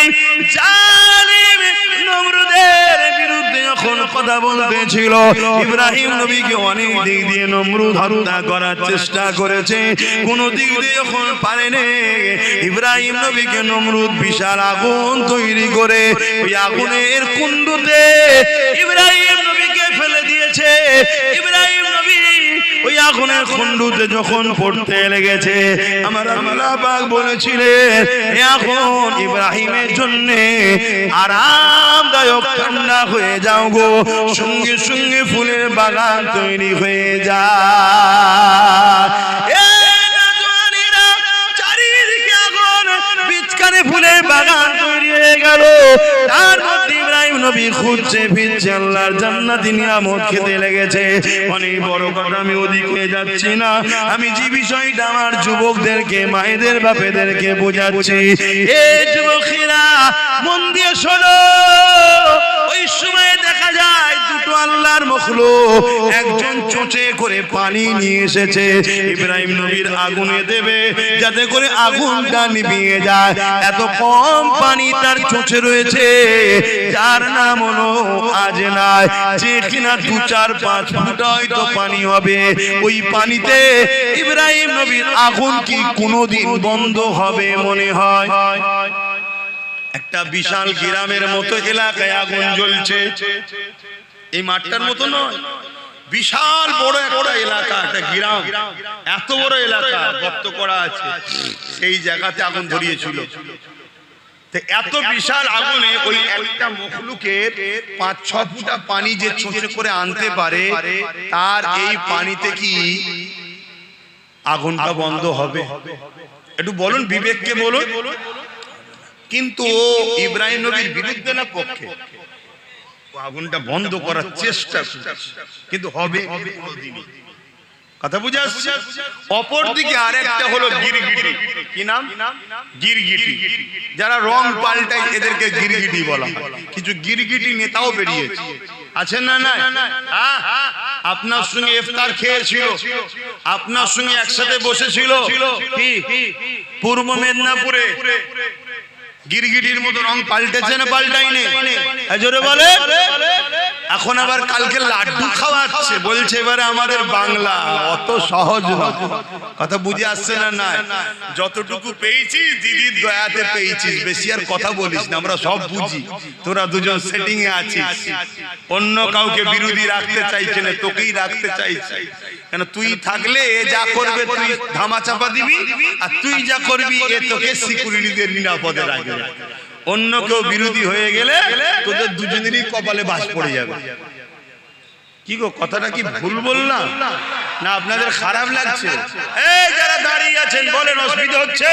জালিম নমরুদের বিরুদ্ধে যখন কথা বলতেছিল, ইব্রাহিম নবীকে অনেক দিক দিয়ে নমরুদ হত্যা করার চেষ্টা করেছে, কোন দিক দিয়ে যখন পারেনি, ইব্রাহিম নবীকে নমরুদ বিশাল আগুন তৈরি করে ওই আগুনের কুণ্ডুতে ইব্রাহিম নবীকে ফেলে দিয়েছে। ইব্রাহিম নবী ওই আগুনের কুণ্ডুতে যখন পড়তে লেগেছে, আমার আল্লাহ পাক বলেছিলেন এখন ইব্রাহিমের জন্য আরামদায়ক ঠান্ডা হয়ে যাও গো, সঙ্গে সঙ্গে ফুলের বাগান তৈরি হয়ে যায়। চারিদিকে আগুন, বিচকানে ফুলের বাগান তৈরি হয়ে গেল। তার মধ্যে ইব্রাহিম নবী খুঁজছে ফিরছে আল্লাহর জান্নাতি নিয়ামত খেতে লেগেছে। অনেক বড় কথা, আমি ওদিক হয়ে যাচ্ছি না, আমি যে বিষয়টা আমার যুবকদেরকে, মায়েদের বাপেদেরকে বোঝাচ্ছি, এ যুবকেরা মন দিয়ে শোনো। ওই সময় দেখা যায় দুটো আল্লাহর মখলুক একজন চোঁচে করে পানি নিয়ে এসেছে, ইব্রাহিম নবীর আগুনে দেবে যাতে করে আগুনটা নিভিয়ে যায়। এত কম পানি তার চোঁচে রয়েছে, যার নাম হলো আজনায়, যে কিনা 2-4-5 ফুট হয়তো পানি হবে। ওই পানিতে ইব্রাহিম নবীর আগুন কি কোনোদিন বন্ধ হবে মনে হয়? একটা বিশাল গ্রামের মতো এলাকায় আগুন জ্বলছে, এই মাঠটার মতো নয়, বিশাল বড় একটা এলাকা, একটা গ্রাম, এত বড় এলাকা গর্ত করা আছে, সেই জায়গাতে আগুন ধরিয়েছিল। এত বিশাল আগুনে ওই একটা মখলুকের 5-6 ফুটা পানি যে চোঁচে করে আনতে পারে, তার এই পানিতে কি আগুনটা বন্ধ হবে? একটু বলুন, বিবেককে বলুন। কিন্তু ও ইব্রাহিম নবীর বিরুদ্ধে না পক্ষে, আগুনটা বন্ধ করার চেষ্টা, কিন্তু হবে কোনদিনই। কথা বুঝে আসছে? অপরদিকে আরেকটা হলো গিরগিটি। কি নাম? গিরগিটি। যারা রং পাল্টায় এদেরকে গিরগিটি বলা হয়। কিছু গিরগিটি নেতাও বেরিয়েছে, আছেন না? না, আপনার সঙ্গে ইফতার খেয়েছিল, আপনার সঙ্গে একসাথে বসেছিল, কি পূর্ব মেদিনীপুরে গিরগিটির মতো রং পাল্টেছে না পাল্টাইনি? জোরে বলে। এখন আবার কালকে লাড্ডু খাওয়াচ্ছে, বলছে এবারে আমাদের বাংলা। অত সহজ নয়, কথা বুঝে আসছে না? না, যতটুকু পেয়েছিস দিদির দয়াতে পেয়েছিস, বেশি আর কথা বলিস না, আমরা সব বুঝি। তোরা দুজন সেটিং এ আছিস, অন্য কাউকে বিরোধী রাখতে চাইছে না, তোকেই রাখতে চাইছে। কেন? তুই থাকলে এ যা করবে তুই ধামা চাপা দিবি, আর তুই যা করবি এ তোকে সিকিউরিটিদের নিরাপদে রাখবে। অন্য কেউ বিরোধী হয়ে গেলে তোদের দুজনেরই কপালে বাস পড়ে যাবে। কি গো, কথাটা কি ভুল বললাম না? আপনাদের খারাপ লাগছে? এই যারা দাঁড়িয়ে আছেন বলেন, অসুবিধা হচ্ছে?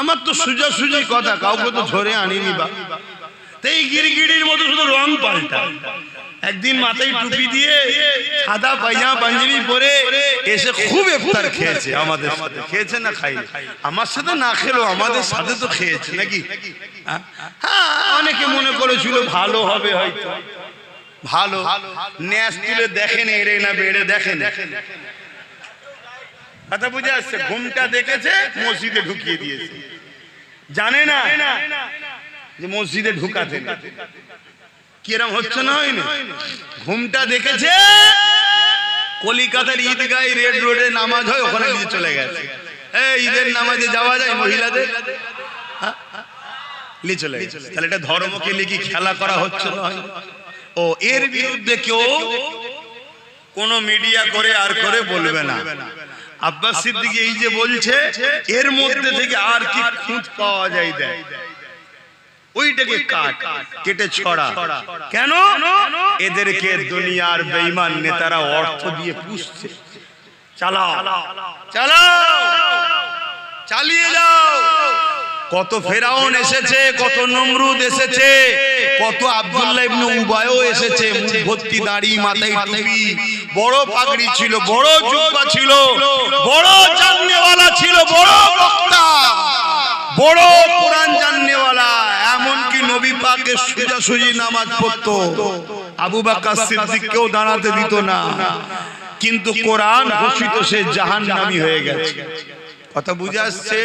আমার তো সোজাসুজি কথা, কাউকে তো ধরে আনিনি। বা এই গিরগিটির মতো শুধু রং পাল্টা। একদিন মাথায় টুপি দিয়ে সাদা পায়জামা পাঞ্জাবি পরে এসে খুব ইফতার খেয়েছে আমাদের সাথে। খেয়েছে না খাই? আমার সাথে না খেলো, আমাদের সাথে তো খেয়েছে নাকি? হ্যাঁ, অনেকে মনে করেছিল ভালো হবে, হয়তো ভালো ন্যাস তুলে দেখেন এড়ে না বেড়ে দেখেন। কথা বুঝে আসছে? ঘুমটা দেখেছে, মসজিদে ঢুকিয়ে দিয়েছে, জানে না যে মসজিদে ঢুকাতে কিরম হচ্ছে না? হয় না? ঘুমটা দেখেছে, কলিকাতার ঈদগায় রেড রোডে নামাজ হয়, ওখানে নিয়ে চলে গেছে। ঈদের নামাজে যাওয়া যায় মহিলাদের, নিয়ে চলে গেছে। তাহলে এটা ধর্মকে নিয়ে কি খেলা করা হচ্ছে না? ও এর বিরুদ্ধে কেউ কোন মিডিয়া করে আর করে বলবে না। আব্বাস সিদ্দিকী এই যে বলছে, এর মধ্যে থেকে আর কি খুঁত পাওয়া যায় দেয়, ওইটাকে কেটে ছড়া। কেন? এদেরকে দুনিয়ার বেঈমান নেতারা অর্থ দিয়ে পুষছে। চালাও চালাও, চালিয়ে যাও। কত ফেরাউন এসেছে, কত নমরুদ এসেছে, কত আব্দুল্লাহ ইবনে উবাইও এসেছে, মুখ ভর্তি দাড়ি, মাথায় টুপি, বড় পাগড়ি ছিল, বড় জুব্বা ছিল, বড় জাননেওয়ালা ছিল, বড় বক্তা, বড় কোরআন জাননেওয়ালা। এমনকি নবী পাকের সোজাসুজি নামাজ পড়তো, আবু বকর সিদ্দিককেও দাঁড়াতে দিত না। কিন্তু কোরআন ঘোষিত সে জাহান্নামী হয়ে গেছে। কথা বুঝে আসছে?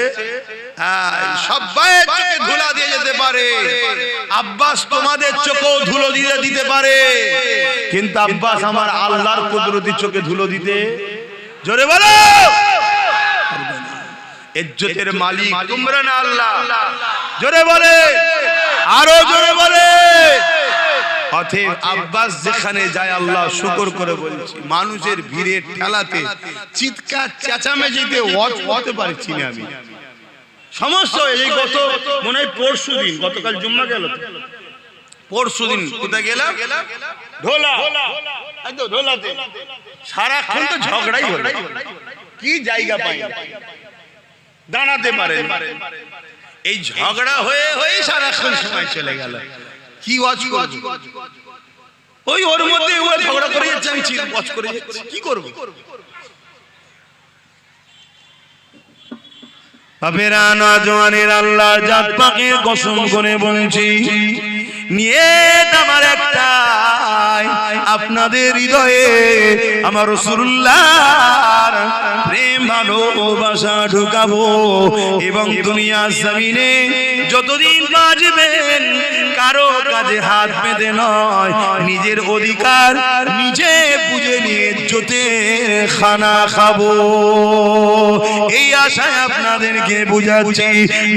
সবাই চোখে ধুলা দিয়ে যেতে পারে, আব্বাস তোমাদের চোখেও ধুলো দিয়ে দিতে পারে, কিন্তু আব্বাস আমার আল্লাহর কুদরতি চোখে ধুলো দিতে, জোরে বলো, ইজ্জতের মালিক তোমরা না আল্লাহ, জোরে বলে, আরো জোরে বলে। অতএব আব্বাস যেখানে যায় আল্লাহ শুকর করে বলছি, মানুষের ভিড়ে ঠেলাতে, চিৎকার চেঁচামেচিতে ওয়াজ করতে পারছি না আমি। সমস্যা এই গত মনে হয় পরশু দিন, গতকাল জুম্মা গেল, পরশু দিন কোথায় গেলাম, ঢোলা, ঢোলাতে সারাক্ষণ তো ঝগড়াই হলো, কি জায়গা পাই দাঁড়াতে পারে, এই ঝগড়া হয়ে হয়ে সারাক্ষণ সময় চলে গেল। কি ওয়াজ করব, ওই ওর মধ্যে ও ঝগড়া করে যাচ্ছে, আমি ওয়াজ করে যাচ্ছি, কি করব? বাপেরা নওজওয়ানের আল্লাহ জাত পাকের কসম করে বলছি, নিয়ত আমার একটাই, আপনাদের হৃদয়ে আমার রাসূলুল্লাহর প্রেম ভালোবাসা ঢুকাবো, এবং দুনিয়ার জমিনে যতদিন বাঁচবেন কারো কাজে হাত পেতে নয়, নিজের অধিকার নিজে বুঝে নিয়ে ইজ্জতের খানা খাবো। এই আশায় আপনাদেরকে বুঝাচ্ছি,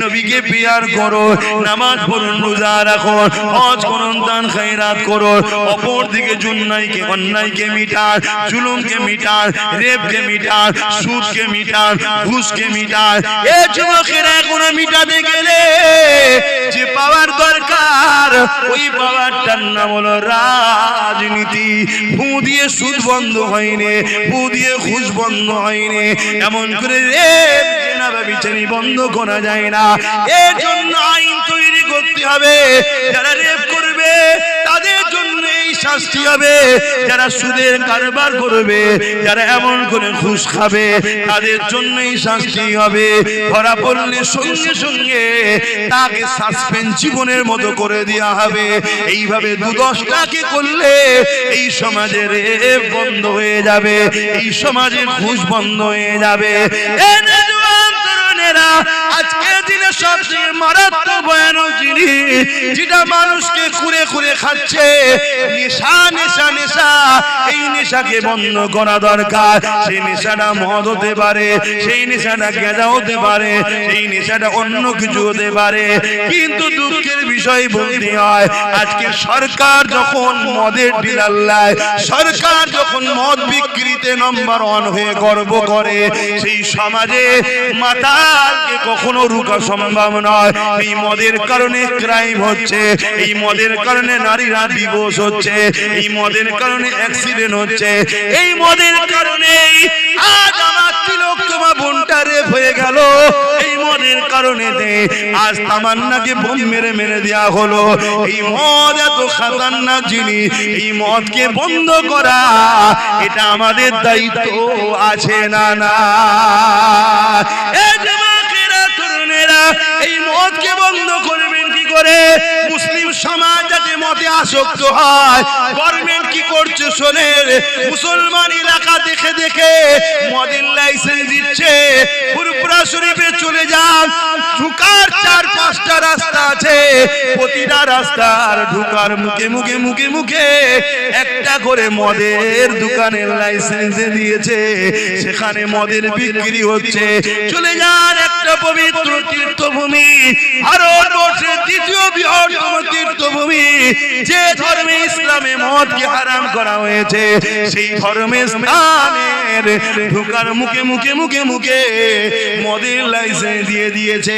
নবীকে পিয়ার করো, নামাজ পড়ুন, রোজা রাখুন, হজ করুন, দান খায়রাত করুন, অপর দিকে জুন্নাইকে অন্যায়কে মিটান, জুলুমকে মিটান, রেপকে মিটান, সুদকে মিটান, ঘুষকে মিটান। এ যুবকেরা এখন মিটাতে গেলে যে পাওয়ার দরকার, ওই পাওয়ারটার নাম হলো রাজনীতি। ফু দিয়ে সুদ বন্ধ হয়নি, ফু দিয়ে ঘুষ বন্ধ হয়নি, এমন করে রেপ বিচারি বন্ধ করা যায় না। এর জন্য আইন তৈরি করতে হবে, যারা রেপ করবে তাদের জন্য এই শাস্তি হবে, যারা সুদের কারবার করবে, যারা এমন করে ঘুষ খাবে তাদের জন্য এই শাস্তি হবে। ধরা পড়লে সঙ্গে সঙ্গে তাকে সাসপেন্ড জীবনের মতো করে দেওয়া হবে। এইভাবে ২-১০টাকে করলে এই সমাজে রেপ বন্ধ হয়ে যাবে, এই সমাজে ঘুষ বন্ধ হয়ে যাবে। আজকের দিনে সবচেয়ে মারাত্মক ভয়ানক জিনিস যেটা মানুষকে খুঁড়ে খুঁড়ে খাচ্ছে, নেশা, নেশা, নেশা। এই নেশাকে বন্ধ করা দরকার। সেই নেশাটা মদ হতে পারে, সেই নেশাটা গাঁজা হতে পারে, সেই নেশাটা অন্য কিছু হতে পারে, কিন্তু দুঃখের বিষয় বলতে হয় আজকে সরকার যখন মদের ডিলার লায়, সরকার যখন মদ বিক্রিতে নম্বর 1 হয়ে গর্ব করে, সেই সমাজে মাতালকে কখনো রুখা সম্ভব নয়। এই মদের কারণে ক্রাইম হচ্ছে, এই মদের কারণে নারীরা ডিভোর্স হচ্ছে, এই মদের কারণে অ্যাক্সিডেন্ট হচ্ছে, এই মদের কারণেই আজ আমার তিলোত্তমা বোনটা রেপ হয়ে গেল। এই মদের কারণে আজ তামান্নাকে বোম মেরে মেরে দেওয়া হলো। এই মদ এত খাতারনাক জিনিস, এই মদকে বন্ধ করা এটা আমাদের দায়িত্ব আছে না? না, এই মদকে বন্ধ করবেন কি করে? মুসলিম সমাজ যাতে মদে আসক্ত হয়, গভর্নমেন্ট কি করছে শোনেন, মুসলমান এলাকা দেখে দেখে মদের লাইসেন্স দিচ্ছে। ফুরফুরা শরীফে চলে যান, ঢুকার 4-5টা রাস্তা আছে, প্রতিটা রাস্তার ঢুকার মুখে মুখে মুখে মুখে একটা করে মদের দোকানের লাইসেন্স দিয়েছে, সেখানে মদের বিক্রি হচ্ছে। চলে যান একটা পবিত্র তীর্থভূমি, ভারতবর্ষের দ্বিতীয় বৃহত্তম তীর্থভূমি যে ধর্মে ইসলামে মদকে হারাম করা হয়েছে সেই ধর্মে ইসলামের ঢোকার মুখে মুখে মুখে মুখে মদের লাইসেন্স দিয়ে দিয়েছে।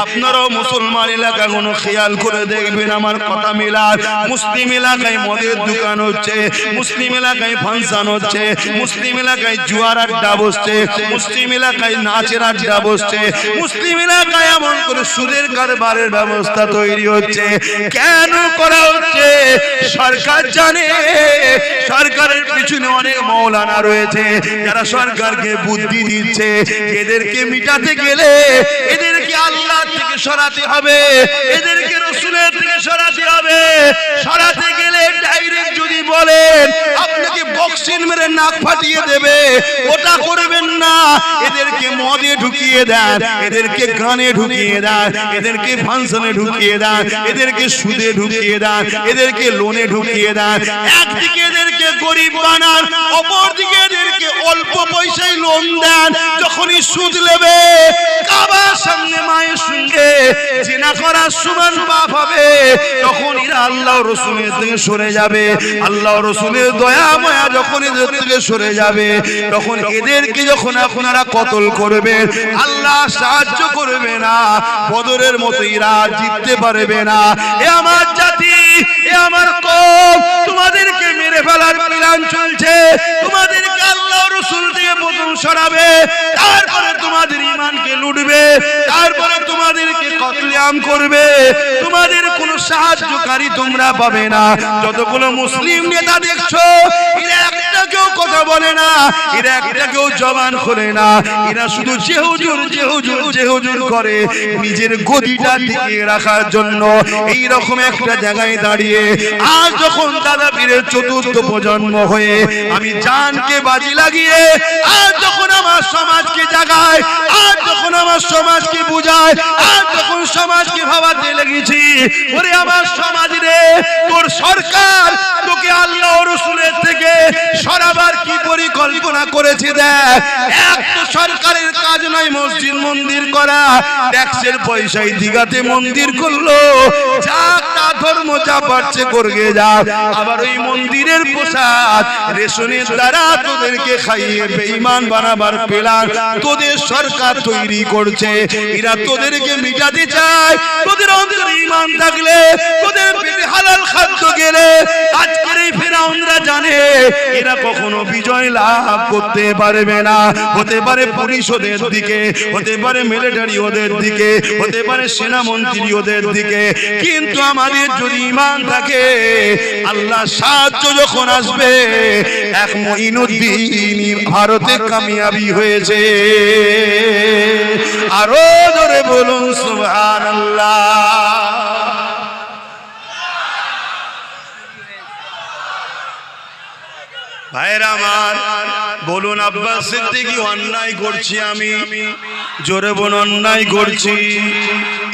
আপনারাও মুসলমান এলাকাগুলো খেয়াল করে দেখবেন, আমার কথা মেলার। মুসলিম এলাকায় মদের দোকান হচ্ছে, মুসলিম এলাকায় ফাংশন হচ্ছে, মুসলিম এলাকায় জুয়ার আড্ডা বসছে, মুসলিম এলাকায় নাচের আড্ডা বসছে, মুসলিম এলাকায় এমন করে সুদের কারবারের ব্যবস্থা তৈরি হচ্ছে। কেন করা হচ্ছে? সরকার জানে, সরকারের পিছনে অনেক মৌলানা রয়েছে যারা সরকারকে বুদ্ধি দিচ্ছে। এদেরকে মিটাতে গেলে এদেরকে আল্লাহ থেকে সরাতে হবে, এদেরকে রাসূলের থেকে সরাতে হবে। সরাতে গেলে ডাইরেক্ট যদি বলেন আপনাকে বক্সিং মেরে নাক ফাটিয়ে দেবে, ওটা করবেন না। এদেরকে মদে ঢুকিয়ে দেন, এদেরকে গানে ঢুকিয়ে দেন, এদেরকে ফাংশনে ঢুকিয়ে দেন, এদেরকে সুদে ঢুকিয়ে দেন, এদেরকে লোনে ঢুকিয়ে দেন। একদিকে এদেরকে গরিব বানান, অপরদিকে এদেরকে অল্প পয়সায় লোন দেন। যখনই সুদ নেবে কাবার সামনে মায়ের সঙ্গে জিনা করার সমান পাপ হবে, তখন এরা আল্লাহ রাসূলের থেকে সরে যাবে। আল্লাহ রাসূলের দয়া মায়া যখন এদের থেকে সরে যাবে, তখন এদেরকে যখন আপনারা কতল করবেন আল্লাহ সাহায্য করবে না। বদরের মতো এরা জিততে পারবে না। এ আমার জাতি, এ আমার কওম, তোমাদেরকে মেরে ফেলার প্ল্যান চলছে। তোমাদেরকে আল্লাহ রাসূল দিয়ে প্রথম সরাবে, তারপরে তোমাদের ঈমানকে লুটবে, তারপরে তোমাদেরকে কতলেআম করবে। তোমাদের কোনো সাহায্যকারী তোমরা পাবে না। যতগুলো মুসলিম নেতা দেখছো এরা একটা কেউ কথা বলে না, এরা একটা কেউ জবান খোলে না। এরা শুধু যে হুজুর যে হুজুর যে হুজুর করে নিজের গদিটা টিকিয়ে রাখার জন্য। এই রকম একটা জায়গায় দাঁড়িয়ে আজ যখন দাদা পীরের চতুর্থ প্রজন্ম হয়ে আমি জানকে বাজি লাগিয়ে আজ যখন আমার সমাজকে জাগায়, আজ যখন আমার সমাজকে বুঝায়, আজ যখন সমাজকে ভাবাতে লেগেছি, ওরে আমার সমাজ রে, তোর সরকার তোকে আল্লাহ রাসূলের থেকে সরাবার কি পরিকল্পনা করেছে দেখ। এক তো সরকারের কাজ নয় মসজিদ মন্দির করা, ট্যাক্সের পয়সায় দিঘাতে মন্দির করলো, যা তা ধর্ম যা পারছে করগে যা। আবার ওই মন্দিরের প্রসাদ রেশনের দ্বারা তোদেরকে খাইয়ে বেঈমান বানাবার প্ল্যান তোদের সরকার তৈরি করছে। এরা তোদেরকে মিটাতে চায়। তোদের অন্তরে ঈমান থাকলে, তোদের পেটে হালাল খাদ্য গেলে, আজকের এই ফেরাউনরা জানে এরা কখনো বিজয় লাভ করতে পারবে না। হতে পারে পুলিশ ওদের দিকে, হতে পারে মিলিটারি ওদের দিকে, হতে পারে সেনামন্ত্রী ওদের দিকে, কিন্তু আমাদের যদি ঈমান থাকে আল্লাহ সাহায্য যখন আসবে। এক মঈনুদ্দিন ভারতে কামিয়াবি হয়েছে। আরো জোরে বলুন সুবহানাল্লাহ। ভাইরা আমার, বলুন আব্বাস সিদ্দিকী অন্যায় করছি আমি? জোরে বলুন অন্যায় করছি।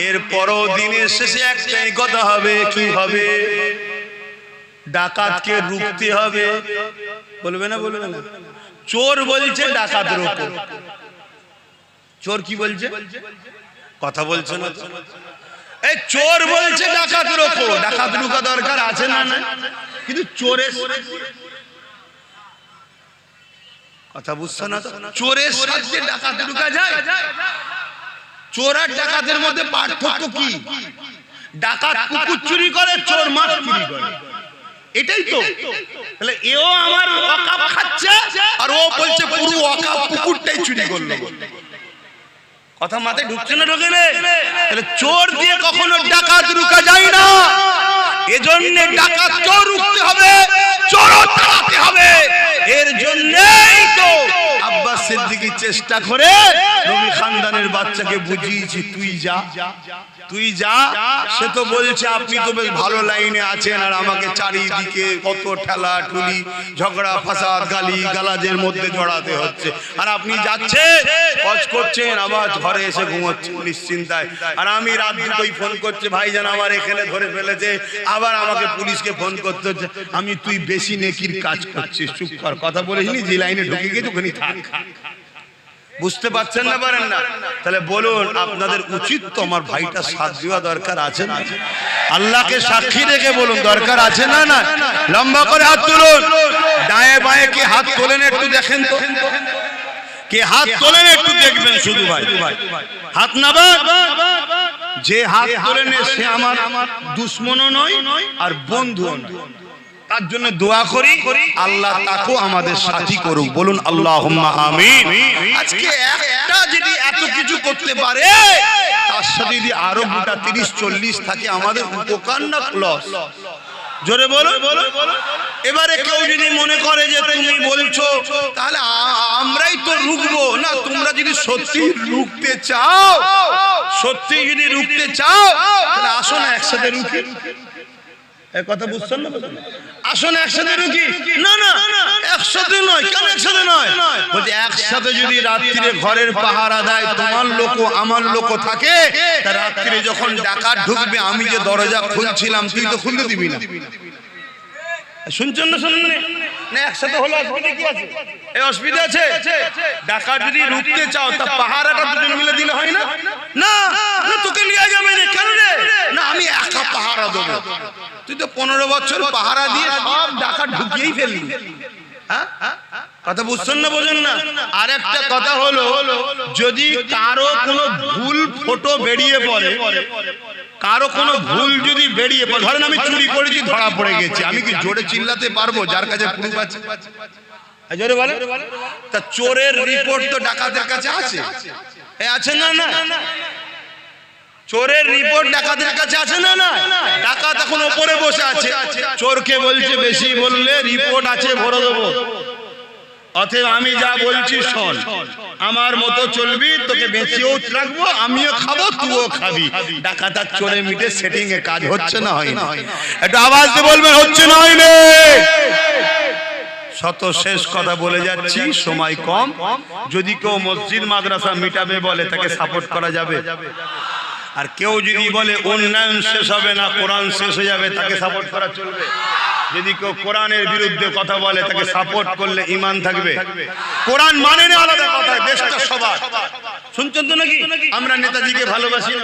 এরপরও দিনের শেষে একটাই কথা হবে, কি হবে? ডাকাতকে রুখতে হবে। বলবে না? বলবে না? চোর বলছে ডাকাত রোকো। চোর কি বলছে? কথা বলছে না? এই চোর বলছে ডাকাত রোকো। ডাকাত রুকা দরকার আছে না? না, কিন্তু চোরের কথা বুঝছো না? চোরের সাথে ডাকাত ঢুকা যায়? চোর আর ডাকাতের মধ্যে পার্থক্য কি? ডাকাত কুকুর চুরি করে, চোর মাছ চুরি করে, এটাই তো। তাহলে এও আমার ওয়াকাফ খাচ্ছে আর ও বলছে পুরো ওয়াকাফ কুকুরটাই চুরি করলো। কথা মাথায় ঢুকছে না? ঢোকে না? তাহলে চোর দিয়ে কখনো ডাকাত রুকা যায় না। এজন্য ডাকাত চোর রুখতে হবে, চোর তাড়াতে হবে। এর জন্যই তো আব্বাস সিদ্দিকী চেষ্টা করে নবী খানদানের বাচ্চাকে বুঝিয়েছি, তুই যা, তুই যা। সে তো বলছে আপনি তো বেশ ভালো লাইনে আছেন, আর আমাকে চারিদিকে কত ঠেলা ঠুলি, ঝগড়া ফাসাদ, গালি গালাজের মধ্যে জড়াতে হচ্ছে। আর আপনি যাচ্ছেন, হজ করছেন, আবার ঘরে এসে ঘুমোচ্ছেন নিশ্চিন্তায়। আর আমি রাত দুটোই ফোন করছে, ভাইজান আমার এখানে ধরে ফেলেছে, আবার আমাকে পুলিশকে ফোন করতে হচ্ছে। আমি তুই বেশি নেকির কাজ করছিস, চুপ কর, কথা বলিসনি, যে লাইনে ঢুকে গেছি ওখানে থাক। বুঝতে পারছেন না, পারেন না? তাহলে বলুন, আপনাদের উচিত তো আমার ভাইটা সাথ দেওয়া দরকার আছে না? আল্লাহকে সাক্ষী রেখে বলুন, দরকার আছে না? না, লম্বা করে হাত তুলুন। ডায়ে বায়ে কি হাত তোলেন একটু দেখেন তো, কে হাত তোলেন একটু দেখবেন শুধু ভাই। হাত নামান। যে হাত তোলেন সে আমার দুশ্মনও নয় আর বন্ধুও নয়। তার জন্য দোয়া করি আল্লাহ তাকেও আমাদের সাথী করুক। বলুন আল্লাহুম্মা আমিন। আজকে একটা যদি এত কিছু করতে পারে, তার সাথে যদি আরো গোটা 30-40 থাকে, আমাদের উপকার না লস? জোরে বলো। এবারে কেউ যদি মনে করে যে তুমি বলছো তাহলে আমরাই তো রুখবো না, তোমরা যদি সত্যি রুখতে চাও, সত্যি যদি রুখতে চাও, তাহলে আসো না একসাথে রুখি। কথা বুঝছেন না? আসুন একসাথে রুখি। না না, একসাথে নয়। কেন একসাথে নয়? বলছে একসাথে যদি রাত্রিরে ঘরের পাহারা দেয়, তোমার লোক আমার লোক থাকে, তা রাত্রিরে যখন ডাকাত ঢুকবে, আমি যে দরজা খুলছিলাম তুই তো খুলতে দিবি না। শুনছেন না? শুনুন না, একসাথে হলো অসুবিধা কি আছে? এই অসুবিধা আছে? ডাকাত যদি রুখতে চাও, তা পাহারাটা দুজন মিলে দিলে হয় না? না না, তোকে নিয়ে যাবে না। কেন রে? না, আমি একা পাহারা দেবো। তুই তো 15 বছর পাহারা দিয়ে সব ডাকাত ঢুকিয়েই ফেললি। হ্যাঁ, কথা বুঝছেন না? বোঝেন না? আর একটা কথা হলো, যদি কারো কোনো ভুল ফটো বেরিয়ে পড়ে, কারো কোনো ভুল যদি বেরিয়ে পড়ে, ধরেন আমি চুরি করেছি, ধরা পড়ে গেছি, আমি কি জোরে চিল্লাতে পারবো যার কাছে প্রুফ আছে? জোরে বলে। তা চোরের রিপোর্ট তো ডাকাতের কাছে আছে, আছে না? না, চোরের রিপোর্ট ডাকাতের কাছে আছে না? না, ডাকাত এখন উপরে বসে আছে, চোরকে বলছে বেশি বললে রিপোর্ট আছে ভরে দেবো, অতএব আমি যা বলছি শোন, আমার মতো চলবি, তোকে বেঁচেও রাখবো, আমিও খাবো, তুইও খাবি। ডাকাত আর চোরে মিটে সেটিং এ কাজ হচ্ছে না? হয় না? একটু আওয়াজ দিয়ে বলবেন, হচ্ছে না? হয় না? শত শেষ কথা বলে যাচ্ছি, সময় কম। যদি কেউ মসজিদ মাদ্রাসা মিটাবে বলে, তাকে সাপোর্ট করা যাবে। আর কেউ যদি বলে উন্নয়ন শেষ হবে না, কোরআন শেষ হয়ে যাবে, তাকে সাপোর্ট করা চলবে। যদি কেউ কোরআনের বিরুদ্ধে কথা বলে, তাকে সাপোর্ট করলে ঈমান থাকবে। কোরআন মানে না আলাদা কথা, দেশটা সবার। শুনছেন তো নাকি? আমরা নেতাজিকে ভালোবাসি না,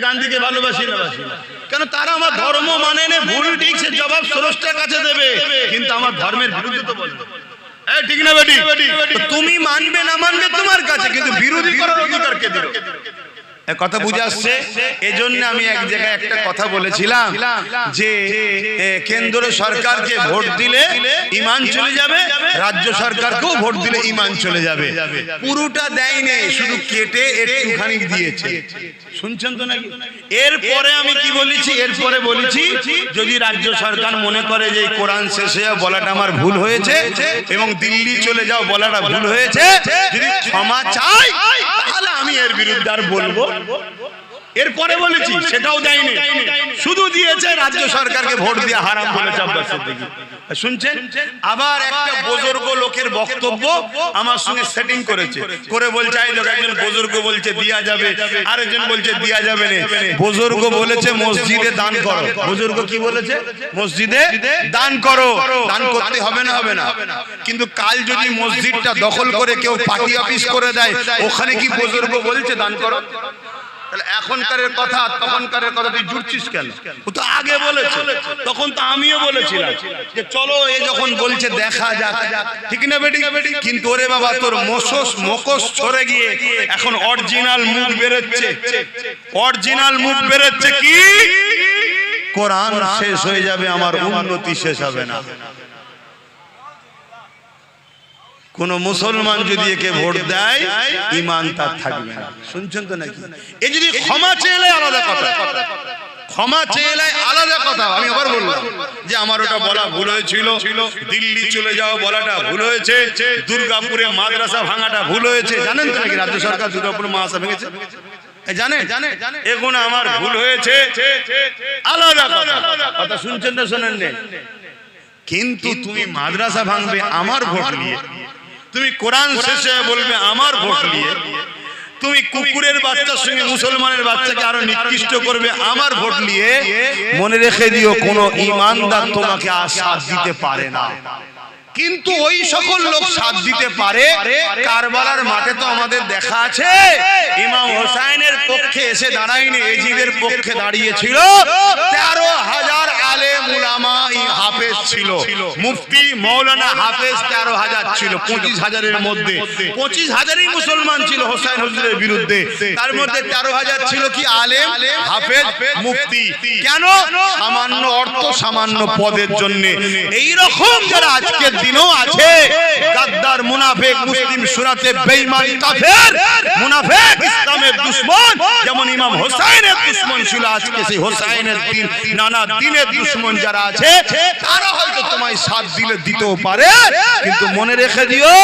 গান্ধীকে ভালোবাসি না, কেন? তারা আমার ধর্ম মানে না, ভুল ঠিক সে জবাব স্রষ্টার কাছে দেবে, কিন্তু আমার ধর্মের বিরুদ্ধে তো বলবে। ঠিক না বেটি? তুমি মানবে না মানবে তোমার কাছে, কিন্তু বিরোধী করার অধিকার কে দিল? কথা বুঝে আসছে? এজন্য আমি এক জায়গায় একটা কথা বলেছিলাম যে কেন্দ্র সরকারকে ভোট দিলে ঈমান চলে যাবে, রাজ্য সরকারকেও ভোট দিলে ঈমান চলে যাবে। পুরোটা দেয়নি, শুধু কেটে একটুখানি দিয়েছে। শুনছেন তো নাকি? এরপরে আমি কি বলেছি? এরপরে বলেছি, যদি রাজ্য সরকার মনে করে যে কোরআন শেষে বলাটা আমার ভুল হয়েছে এবং দিল্লি চলে যাও বলাটা ভুল হয়েছে, যদি ক্ষমা চাই, তাহলে আমি এর বিরুদ্ধে আর বলবো। এরপরে বলেছি, সেটাও দেয়নি, শুধু দিয়েছে রাজ্য সরকারকে ভোট দিয়ে হারাম বলেছে আব্বাস সিদ্দিকী। শুনছেন? আবার একটা বুজুর্গ লোকের বক্তব্য আমার সঙ্গে সেটিং করেছে, করে বলছে এই লোক, একজন বুজুর্গ বলছে দিয়া যাবে, আরেকজন বলছে দিয়া যাবে না। বুজুর্গ বলেছে মসজিদে দান করো। বুজুর্গ কি বলেছে? মসজিদে দান করো। দান করতে হবে না? হবে না। কিন্তু কাল যদি মসজিদটা দখল করে কেউ পার্টি অফিস করে দেয়, ওখানে কি বুজুর্গ বলছে দান করো? এখনকার কথা তখনকার কথা তুই জুড়ছিস কেন? ও তো আগে বলেছে, তখন তো আমিও বলেছিলাম যে চলো এ যখন বলছে দেখা যাক, ঠিক না বেটি? কিন্তু ওরে বাবা, তোর মুখোশ ছড়ে গিয়ে এখন অরিজিনাল মুখ বেরোচ্ছে। অরিজিনাল মুখ বেরোচ্ছে কি? কোরআন শেষ হয়ে যাবে, আমার উন্নতি শেষ হবে না। কোন মুসলমান যদি একে ভোট দেয়, ঈমান তার থাকবে না। শুনছেন তো নাকি? এ যদি ক্ষমা চেয়ে আলাদা কথা, ক্ষমা চেয়ে আলাদা কথা। আমি আবার বললাম যে আমার ওটা বলা ভুল হয়েছিল, দিল্লি চলে যাওয়া বলাটা ভুল হয়েছে, দুর্গাপুরে মাদ্রাসা ভাঙাটা ভুল হয়েছে। জানেন তো নাকি রাজ্য সরকার দুর্গাপুরে মাদ্রাসা ভেঙেছে? জানে এগুলো আমার ভুল হয়েছে, আলাদা কথা। শুনছেন না? শোনেন না? কিন্তু তুমি মাদ্রাসা ভাঙবে আমার ভোট নিয়ে, তুমি কোরআন শেষে বলবে আমার ভোট নিয়ে, তুমি কুকুরের বাচ্চার সঙ্গে মুসলমানের বাচ্চাকে আরো নিকৃষ্ট করবে আমার ভোট নিয়ে, মনে রেখে দিও কোন ঈমানদার তোমাকে আশ্বাস দিতে পারে না। কিন্তু ওই সকল লোক সাথ দিতে পারে। কারবালার মাঠে তো আমাদের দেখা আছে ইমাম হোসেনের পক্ষে এসে দাঁড়ায়নি, এজিদের পক্ষে দাঁড়িয়েছিল 13,000 আলেম উলামা হাফেজ ছিল, মুফতি মৌলানা হাফেজ 13,000 ছিল। 25,000-এর মধ্যে 25,000ই মুসলমান ছিল হোসেন হুজুরের বিরুদ্ধে। তার মধ্যে 13,000 ছিল কি আলেম, হাফেজ, মুফতি। কেন? সামান্য অর্থ, সামান্য পদের জন্য। এই রকম যারা আজকের দিনও আছে, গাদ্দার, মুনাফিক, মুসলিম সুরাতে বেঈমান, কাফের, মুনাফিক, ইসলামের দুশমন, যেমন ইমাম হোসেনের দুশমন ছিল, আজকে সেই হোসেনের দিন নানা দিনের দুশমন যারা আছে, তারা হয়তো তোমায় সাথ দিলে দিতেও পারে, কিন্তু মনে রেখে দিও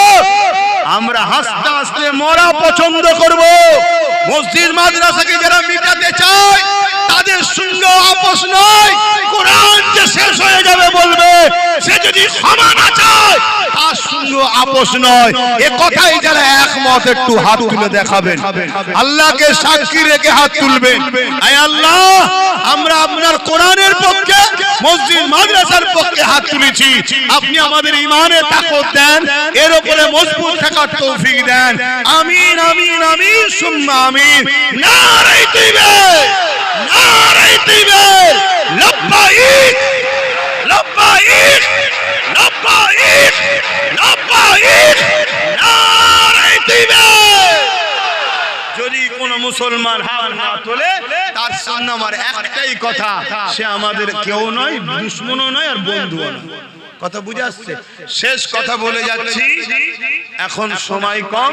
আমরা হাসতে হাসতে মরা পছন্দ করব। মসজিদ মাদ্রাসাকে যারা মিটাতে চায় তাদের সঙ্গে আপোষ নয়। কোরআন যে শেষ হয়ে যাবে বলবে, সে যদি ক্ষমা না চায় তার সঙ্গে আপোষ নয়। এ কথাই যারা একমত একটু হাত তুলে দেখাবেন, আল্লাহকে সাক্ষী রেখে হাত তুলবেন। আয় আল্লাহ, আমরা আপনার কোরআনের পক্ষে, মসজিদ মাদ্রাসার পক্ষে হাত তুলেছি। আপনি আমাদের ঈমানে তাকত দেন, এর উপরে মজবুত থাকার তৌফিক দেন। আমিন আমিন আমিন সুম্মা আমিন। নারে তাকবীর, নারে তাকবীর, লব্বাইক লব্বাইক লব্বাইক লব্বাইক, নারে তাকবীর। যদি কোন মুসলমান হাত না তোলে তার সামনে আমার একটাই কথা, সে আমাদের কেউ নয়, দুশমনও নয় আর বন্ধুও নয়। কথা বুঝে আসছে? শেষ কথা বলে যাচ্ছি, এখন সময় কম,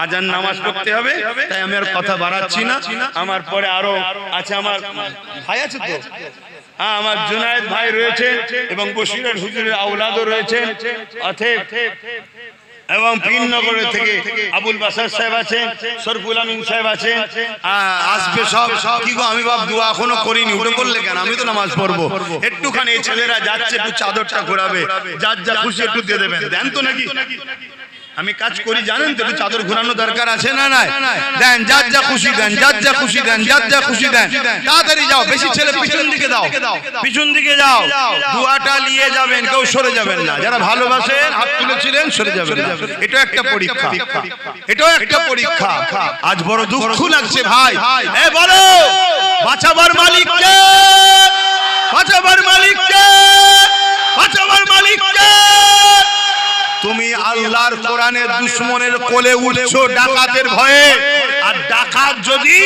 আজান নামাজ পড়তে হবে, তাই আমি আর কথা বাড়াচ্ছি না। আমার পরে আরো আছে, আমার ভাই আছে তো, হ্যাঁ, আমার জুনায়েদ ভাই রয়েছে এবং বশিরের হুজুরের আওলাদও রয়েছে, অতএব এবং পিননগরের থেকে আবুল বাসার সাহেব আছেন, শরফুল আমিন সাহেব আছেন, আসবে সব। কি গো, আমি বাপ দোয়া এখনো করিনি, উঠে বললে কেন? আমি তো নামাজ পড়বো। একটুখানি এই ছেলেরা যাচ্ছে, একটু চাদরটা ঘোরাবে, যার যা খুশি একটু দিয়ে দেবেন। দেন তো নাকি? আমি কাজ করি জানেন তো, একটু চাদর ঘোরানো দরকার আছে না? নাই? দেন, যার যা খুশি দেন, যার যা খুশি দেন, যার যা খুশি দেন। তাড়াতাড়ি যাও, বেশি ছেলে পিছন দিকে দাও, পিছন দিকে যাও, দুয়াটা নিয়ে যাবেন, কেউ সরে যাবেন না। যারা ভালোবাসেন হাত তুলেছিলেন, সরে যাবেন না। এটা একটা পরীক্ষা, এটাও একটা পরীক্ষা। আজ বড় দুঃখ লাগছে ভাই। এ বলো, বাঁচাবার মালিক কে? বাঁচাবার মালিক কে? বাঁচাবার মালিক কে? তুমি আল্লাহর কোরআনের দুশমনের কোলে উঠছো ডাকাতের ভয়ে। আর ডাকাত যদি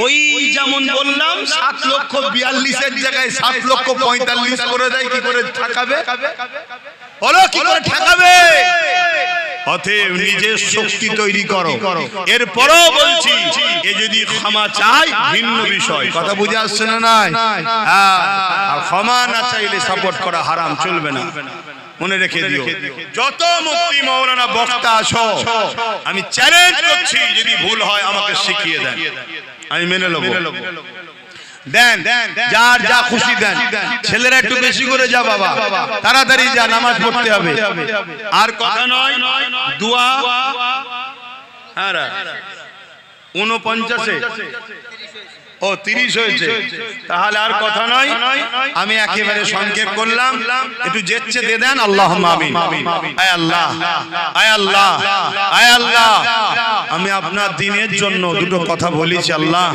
ওই যেমন বললাম 7,42,000-এর জায়গায় 7,45,000 করে দেয়, কি করে ঠকাবে? বলো, কি করে ঠকাবে? অতএব নিজের শক্তি তৈরি করো। এরপরও বলছি, এ যদি ক্ষমা চাই ভিন্ন বিষয়। কথা বুঝে আসছে না? নাই? আর ক্ষমা না চাইলে সাপোর্ট করা হারাম, চলবে না। মনে রেখে দিও, যত মুফতি মাওলানা বক্তা আছো, আমি চ্যালেঞ্জ করছি, যদি ভুল হয় আমাকে শিখিয়ে দেন, আমি মেনে নেব। দেন, যার যা খুশি দেন। ছেলেরা একটু বেশি করে যা বাবা, তাড়াতাড়ি যা, নামাজ পড়তে হবে। আর কথা নয়, দোয়া। হ্যাঁ, 49-এ ও 30 হয়েছে, তাহলে আর কথা নয়। আমি একেবারে সংক্ষেপ করলাম, একটু যেচ্ছে দিয়ে দেন। আল্লাহুম্মা আমিন। আয় আল্লাহ, আয় আল্লাহ, আয় আল্লাহ, আমি আপনার দ্বীনের জন্য দুটো কথা বলেছি। আল্লাহ,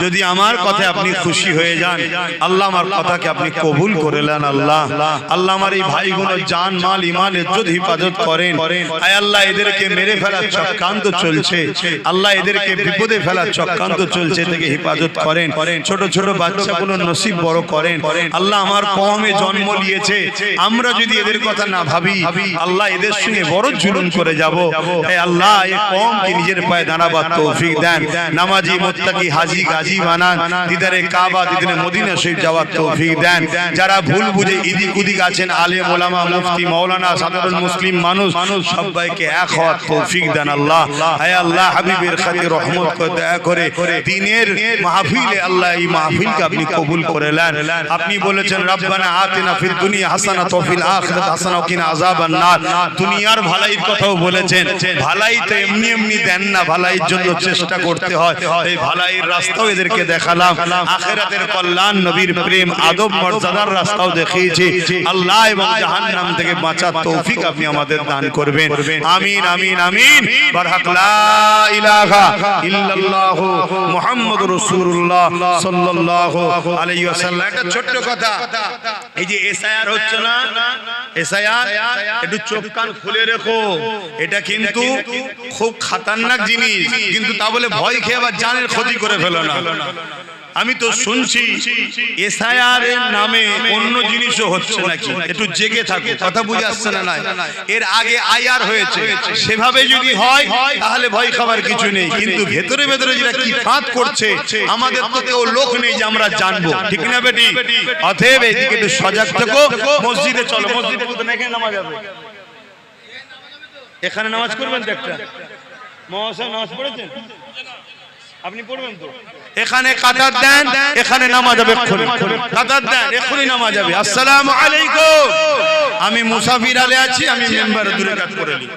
যদি আমার কথায় আপনি খুশি হয়ে যান, আল্লাহ আমার কথাকে আপনি কবুল করে নেন। আল্লাহ, আল্লাহ আমার এই ভাইগুলোর জান, মাল, ঈমান, ইজ্জত হিফাজত করেন। আয় আল্লাহ, এদেরকে মেরে ফেলার চক্রান্ত চলছে, আল্লাহ এদেরকে বিপদে ফেলার চক্রান্ত চলছে, থেকে হিফাজত করেন। ছোট ছোট বাচ্চাগুলোর নসিব বড় করেন। আল্লাহ, আমার কওমে জন্ম নিয়েছে, আমরা যদি এদের কথা না ভাবি, আল্লাহ এদের সঙ্গে বড় জুলুম করে যাব। হে আল্লাহ, এই কওমকে নিজের পায়ে দাঁড়াবার তৌফিক দেন। নামাজি, মুত্তাকি, হাজী, গাজী বানান। দিদারে কাবা, দিদারে মদিনা শরীফ যাওয়ার তৌফিক দেন। যারা ভুল বুঝে ইদিক উদিক আছেন, আলেম ওলামা, মুফতি, মাওলানা, সাধারণ মুসলিম মানুষ, সবাইকে এক হওয়ার তৌফিক দেন। আল্লাহ, হে আল্লাহ, হাবিবের খাতির রহমত করে দয়া করে দ্বীনের মাহফিল মাহফিলে আল্লাহ এই মাহফিলকে আপনি কবুল করে নেন। আপনি বলেছেন রব্বানা আতিনা ফিদ দুনিয়া হাসানাত ওয়া ফিল আখিরাতি হাসানাত ওয়া কিনা আযাবান নার। দুনিয়ার ভালাইয়ের কথাও বলেছেন, ভালাই তো এমনি এমনি দেন না, ভালাইয়ের জন্য চেষ্টা করতে হয়। এই ভালাইয়ের রাস্তাও এদেরকে দেখালাম, আখিরাতের কল্যাণ, নবীর প্রেম, আদব মর্যাদার রাস্তাও দেখিয়েছি। আল্লাহ এবং জাহান্নাম থেকে বাঁচার তৌফিক আপনি আমাদের দান করবেন। আমিন আমিন আমিন। বারহাক লা ইলাহা ইল্লাল্লাহ মুহাম্মাদুর রাসূলুল্লাহ সাল্লাল্লাহু আলাইহি ওয়াসাল্লাম। একটা ছোট্ট কথা, এই যে এসআইআর হচ্ছে না, এসআইআর একটু চোখ কান খুলে রেখো। এটা কিন্তু খুব খতরনাক জিনিস, কিন্তু তা বলে ভয় খেয়ে আবার জানের ক্ষতি করে ফেলো না। আমি তো শুনছি এসআইআর এর নামে অন্য জিনিসও হচ্ছে নাকি, একটু জেগে থাকো। কথা বুঝে আসছে না? নাই, এর আগে আইআর হয়েছে, সেভাবে যদি হয় তাহলে ভয় খাবার কিছু নেই। কিন্তু ভেতরে ভেতরে যেটা কি ফাঁদ করছে, আমাদের তো কেউ লোক নেই যে আমরা জানবো, ঠিক না বেটি? অতএব এইদিকে একটু সজাগ থাকো। মসজিদে চলো, মসজিদে কোথায় এখানে নামাজ হবে, এখানে নামাজ করবেন তো একটা। মহাশয় নামাজ পড়েছেন? আপনি পড়বেন তো? এখানে কাতার দেন, এখানে নামাজ হবে, এক্ষুনি কাতার দেন, এক্ষুনি নামাজ হবে। আসসালামু আলাইকুম। আমি মুসাফির আলে আছি, আমি মেম্বারে দূরে কাজ করে নিই।